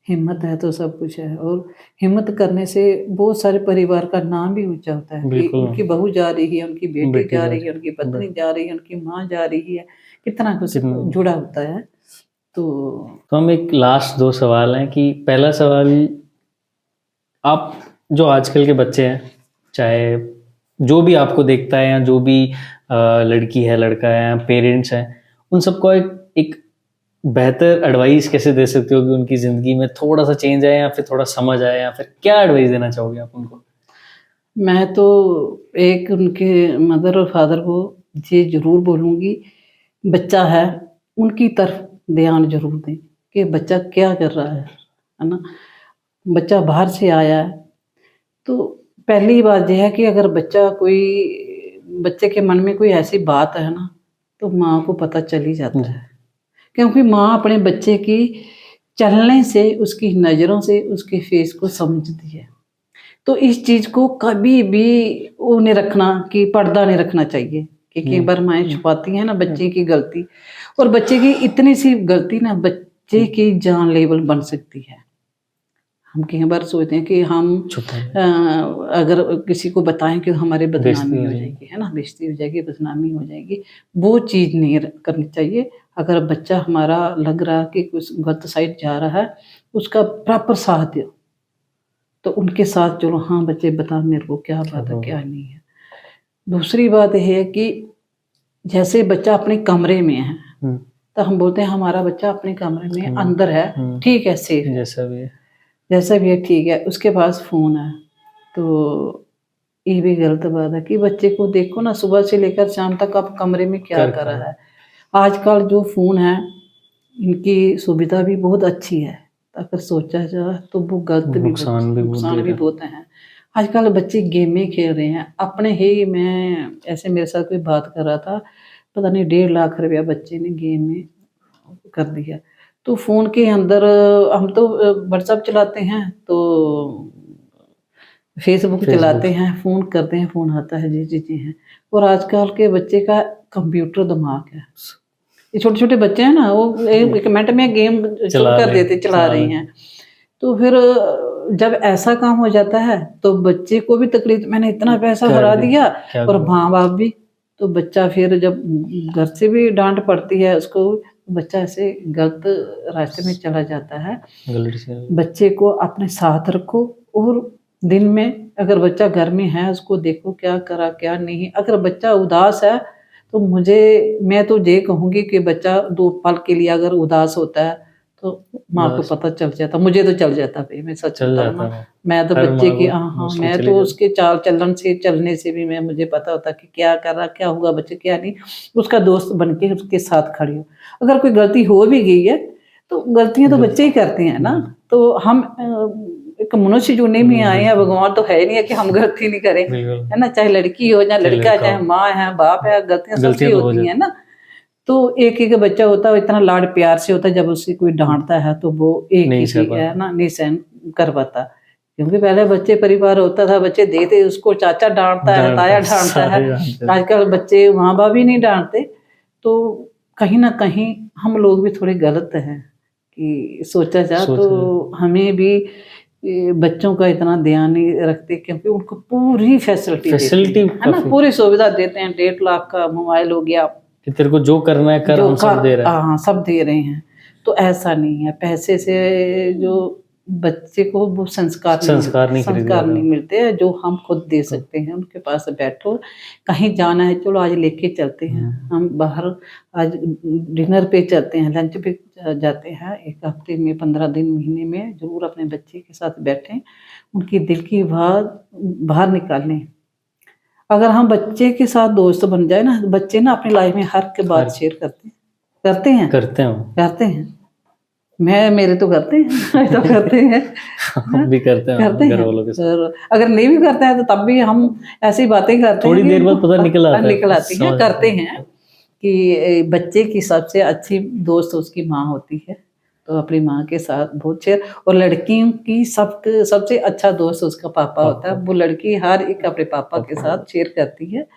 हिम्मत है तो सब कुछ है, और हिम्मत करने से बहुत सारे परिवार का नाम भी ऊंचा होता है कि उनकी बहू जा रही है, उनकी बेटी जा रही है, उनकी पत्नी जा रही है, उनकी माँ जा रही है, कितना कुछ जुड़ा होता है। तो हम एक लास्ट दो सवाल हैं कि पहला सवाल, आप जो आजकल के बच्चे हैं, चाहे जो भी आपको देखता है या जो भी लड़की है लड़का है या पेरेंट्स हैं, उन सबको एक बेहतर एडवाइस कैसे दे सकते हो कि उनकी ज़िंदगी में थोड़ा सा चेंज आए या फिर थोड़ा समझ आए, या फिर क्या एडवाइस देना चाहोगे आप उनको? मैं तो एक उनके मदर और फादर को ये ज़रूर बोलूँगी, बच्चा है उनकी तरफ ध्यान ज़रूर दें कि बच्चा क्या कर रहा है ना। बच्चा बाहर से आया है, तो पहली बात ये है कि अगर बच्चे के मन में कोई ऐसी बात है ना, तो माँ को पता चल ही जाता है, क्योंकि माँ अपने बच्चे की चलने से, उसकी नज़रों से, उसके फेस को समझती है। तो इस चीज़ को कभी भी वो नहीं रखना कि पर्दा नहीं रखना चाहिए, कि कई बार माएँ छुपाती हैं ना बच्चे की गलती, और बच्चे की इतनी सी गलती ना बच्चे की जानलेवा बन सकती है। हम कई बार सोचते हैं कि हम अगर किसी को बताएं कि हमारी बदनामी हो जाएगी, है ना, बेइज्जती हो जाएगी, बदनामी हो जाएगी, वो चीज़ नहीं करनी चाहिए। अगर बच्चा हमारा लग रहा है कि कुछ गलत साइड जा रहा है, उसका प्रॉपर साथ दो, तो उनके साथ चलो, हाँ बच्चे बता मेरे को क्या बात है क्या नहीं है। दूसरी बात यह है कि जैसे बच्चा अपने कमरे में है, तो हम बोलते हैं हमारा बच्चा अपने कमरे में अंदर है, ठीक है, सेफ है, जैसा भी है ठीक है, उसके पास फ़ोन है। तो ये भी गलत बात है कि बच्चे को देखो ना, सुबह से लेकर शाम तक आप कमरे में क्या कर रहा है। आजकल जो फ़ोन है, इनकी सुविधा भी बहुत अच्छी है, अगर सोचा जाए तो वो गलत भी, नुकसान भी बहुत हैं। आजकल बच्चे गेमें खेल रहे हैं अपने ही, मैं ऐसे मेरे साथ कोई बात कर रहा था, पता नहीं 1.5 लाख रुपया बच्चे ने गेम में कर दिया। तो फ़ोन के अंदर हम तो व्हाट्सएप चलाते हैं, तो फेसबुक चलाते हैं, फ़ोन करते हैं, फ़ोन आता है, जी चीज़ें हैं। और आजकल के बच्चे का कंप्यूटर दिमाग है, ये छोटे छोटे बच्चे हैं ना, वो एक मिनट में गेम चला रहे हैं। तो फिर जब ऐसा काम हो जाता है तो बच्चे को भी तकलीफ, मैंने इतना पैसा हरा दिया और माँ बाप भी। तो बच्चा फिर जब घर से भी डांट पड़ती है उसको, बच्चा ऐसे गलत रास्ते में चला जाता है। बच्चे को अपने साथ रखो, और दिन में अगर बच्चा घर में है उसको देखो क्या करा क्या नहीं। अगर बच्चा उदास है तो मैं तो ये कहूँगी कि बच्चा 2 पल के लिए अगर उदास होता है तो माँ को बस पता चल जाता, मुझे तो चल जाता भाई, मैं सच चल बताऊँ जाता ना। है, मैं तो हर बच्चे माँ की को हाँ, मोस्टली मैं चले तो जाते। उसके चाल चलन से चलने से भी मैं मुझे पता होता कि क्या कर रहा, क्या हुआ बच्चे, क्या नहीं। उसका दोस्त बन के उसके साथ खड़ी हो। अगर कोई गलती हो भी गई है तो गलतियाँ तो बच्चे ही करते हैं ना। तो हम एक मनुष्य जुड़ने में आए हैं, भगवान तो है नहीं है कि हम गलती नहीं करें, बिल्कुल, है ना। चाहे लड़की हो, चाहे चाहे लड़का, लड़का चाहे हो, माँ है, बाप है, गलतियाँ सबकी गलतियाँ तो हो होती जाती हैं ना। तो एक बच्चा होता है, वो इतना लाड प्यार से होता है, जब उसे कोई हैं, डांटता है तो वो एक नहीं ही सह चीज है पाता। ना, नहीं सहन कर पाता। क्योंकि पहले बच्चे परिवार होता था, बच्चे देखते उसको, चाचा डांटता है, डाँटता ताया है, डांटता है। सारे डाँटते थे। आजकल बच्चे माँ बाप ही नहीं डांटते। तो कहीं ना कहीं हम लोग भी थोड़े गलत हैं कि सोचा जाए सोच तो हमें भी बच्चों का इतना ध्यान नहीं रखते, क्योंकि उनको पूरी फैसिलिटी देते फैसिलिटी हैं, है ना, काफ़ी पूरी सुविधा देते हैं। 1.5 लाख का मोबाइल हो गया, कि तेरे को जो करना है कर, जो हम सब कर दे रहे हैं। हाँ सब दे रहे हैं। तो ऐसा नहीं है, पैसे से जो बच्चे को वो संस्कार नहीं मिलते, संस्कार नहीं खरीदे संस्कार जाते नहीं हैं। मिलते हैं जो हम खुद दे तो सकते हैं। उनके पास बैठो, कहीं जाना है, चलो आज लेके चलते हैं, हम बाहर आज डिनर पे चलते हैं, लंच पे जाते हैं। 1 हफ्ते में, 15 दिन, महीने में जरूर अपने बच्चे के साथ बैठें, उनकी दिल की बात बाहर निकालें। अगर हम बच्चे के साथ दोस्त बन जाए ना, बच्चे ना अपनी लाइफ में हर के बात हर शेयर करते हैं, करते हैं, करते हैं, करते हैं। मेरे तो करते हैं, मेरे तो करते हैं, हम भी करते करते हैं घर हैं। वालों के साथ। और अगर नहीं भी करते हैं तो तब भी हम ऐसी बातें करते हैं थोड़ी कि देर उनको बाद पता निकल आता निकल है, आती है, समझ आता करते है। हैं। कि बच्चे की सबसे अच्छी दोस्त उसकी माँ होती है, तो अपनी माँ के साथ बहुत शेयर। और लड़कियों की सबसे अच्छा दोस्त उसका पापा होता है। पापा, वो लड़की हर एक अपने पापा के साथ शेयर करती है।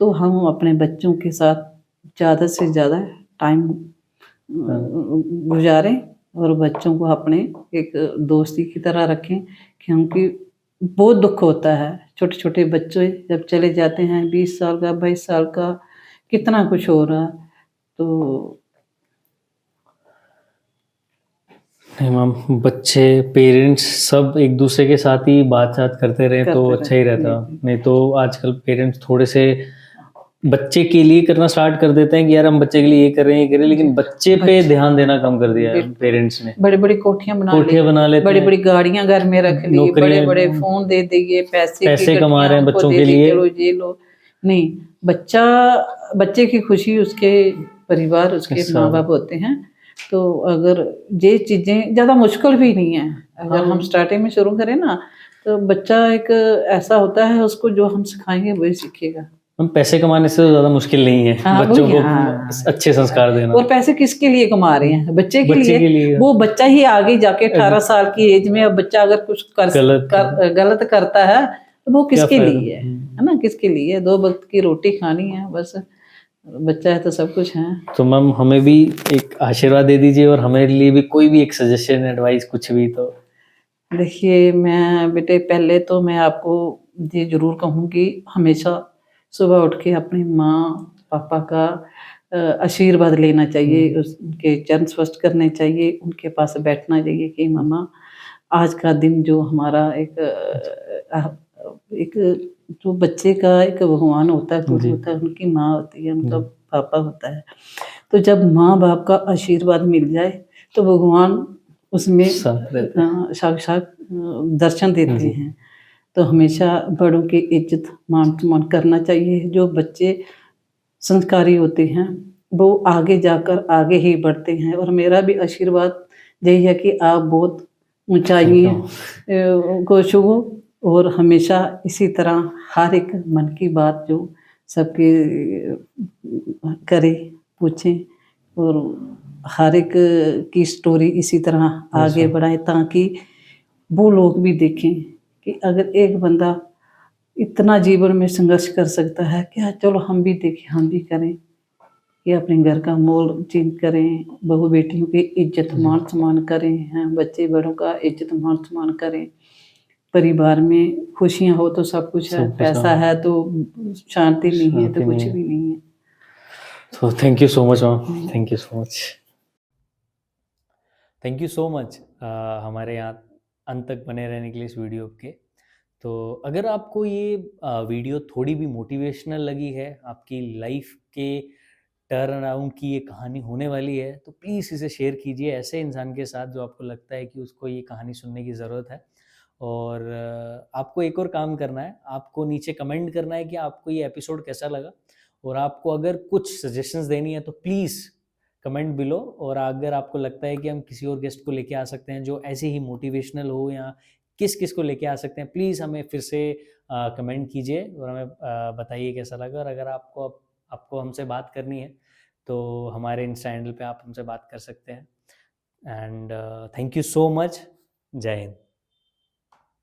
तो हम अपने बच्चों के साथ ज़्यादा से ज़्यादा टाइम गुजारें, और बच्चों को अपने एक दोस्ती की तरह रखें। क्योंकि बहुत दुख होता है, छोटे छोटे बच्चे जब चले जाते हैं, 20 साल का, 22 साल का, कितना कुछ हो रहा। तो नहीं मैम, बच्चे पेरेंट्स सब एक दूसरे के साथ ही बात करते रहे तो करते अच्छा ही रहे रहता। नहीं तो आजकल पेरेंट्स थोड़े से बच्चे के लिए करना स्टार्ट कर देते हैं कि यार हम बच्चे के लिए ये कर रहे हैं, ये कर रहे हैं, लेकिन बच्चे पे ध्यान देना कम कर दिया है पेरेंट्स ने। बड़ी बड़ी कोठियां बना ली, कोठियाँ बना लेते बड़ी हैं, बड़ी गाड़ियां घर में रख ली, बड़े नौकरियां, बड़े फोन दे दिए, पैसे की पैसे कमा रहे गड्डियां हैं उनको बच्चों दे के दी, लिए। चलो ये लो। नहीं, बच्चे की खुशी उसके परिवार, उसके माँ बाप होते हैं। तो अगर ये चीजें ज्यादा मुश्किल भी नहीं है, अगर हम स्टार्टिंग में शुरू करें ना, तो बच्चा एक ऐसा होता है, उसको जो हम सिखाएंगे वही सीखेगा। हम पैसे कमाने से तो ज्यादा मुश्किल नहीं है हाँ बच्चों वही, को हाँ। अच्छे संस्कार देना। और पैसे किसके लिए कमा रहे हैं? बच्चे के बच्चे लिए। के लिए वो बच्चा ही आगे जाके 18 साल की एज में, अब बच्चा अगर कुछ गलत करता है तो वो क्या किसके फायदा। लिए है ना, किसके लिए? 2 वक्त की रोटी खानी है बस, बच्चा है तो सब कुछ है। तो मैम हमें भी एक आशीर्वाद दे दीजिए, और हमारे लिए भी कोई भी एक सजेशन, एडवाइस, कुछ भी तो। देखिए, मैं बेटे पहले तो मैं आपको ये ज़रूर कहूँगी, हमेशा सुबह उठ के अपनी माँ पापा का आशीर्वाद लेना चाहिए, उनके चरण स्पर्श करने चाहिए, उनके पास बैठना चाहिए कि मम्मा आज का दिन जो हमारा एक जो बच्चे का एक भगवान होता है, गुरु होता है, उनकी माँ होती है, उनका पापा होता है। तो जब माँ बाप का आशीर्वाद मिल जाए तो भगवान उसमें साक्षात दर्शन देते हैं। तो हमेशा बड़ों की इज्जत मान सम्मान करना चाहिए। जो बच्चे संस्कारी होते हैं वो आगे जाकर आगे ही बढ़ते हैं, और मेरा भी आशीर्वाद यही है कि आप बहुत ऊंचाई को छुओ, और हमेशा इसी तरह हर एक मन की बात जो सबके करें, पूछें, और हर एक की स्टोरी इसी तरह आगे बढ़ाएं, ताकि वो लोग भी देखें कि अगर एक बंदा इतना जीवन में संघर्ष कर सकता है, क्या चलो हम भी देखें, हम भी करें, कि अपने घर का मोल चेंज करें, बहू बेटियों की इज्जत मान सम्मान करें, हैं बच्चे बड़ों का इज्जत मान सम्मान करें। परिवार में खुशियाँ हो तो सब कुछ है, पैसा है तो शांति नहीं है तो कुछ भी नहीं है। तो thank you so much ma'am, thank you so much, thank you so much हमारे यहाँ अंत तक बने रहने के लिए इस वीडियो के। तो अगर आपको ये वीडियो थोड़ी भी मोटिवेशनल लगी है, आपकी लाइफ के टर्न अराउंड की ये कहानी होने वाली है, तो प्लीज़ इसे शेयर कीजिए ऐसे इंसान के साथ जो आपको लगता है कि उसको ये कहानी सुनने की ज़रूरत है। और आपको एक और काम करना है, आपको नीचे कमेंट करना है कि आपको ये एपिसोड कैसा लगा, और आपको अगर कुछ सजेशंस देनी है तो प्लीज़ कमेंट बिलो। और अगर आपको लगता है कि हम किसी और गेस्ट को लेके आ सकते हैं जो ऐसे ही मोटिवेशनल हो, या किस किस को लेके आ सकते हैं, प्लीज़ हमें फिर से कमेंट कीजिए और हमें बताइए कैसा लगा। और अगर आपको हमसे बात करनी है तो हमारे इंस्टा हैंडल पे आप हमसे बात कर सकते हैं। And thank you so much. जय हिंद।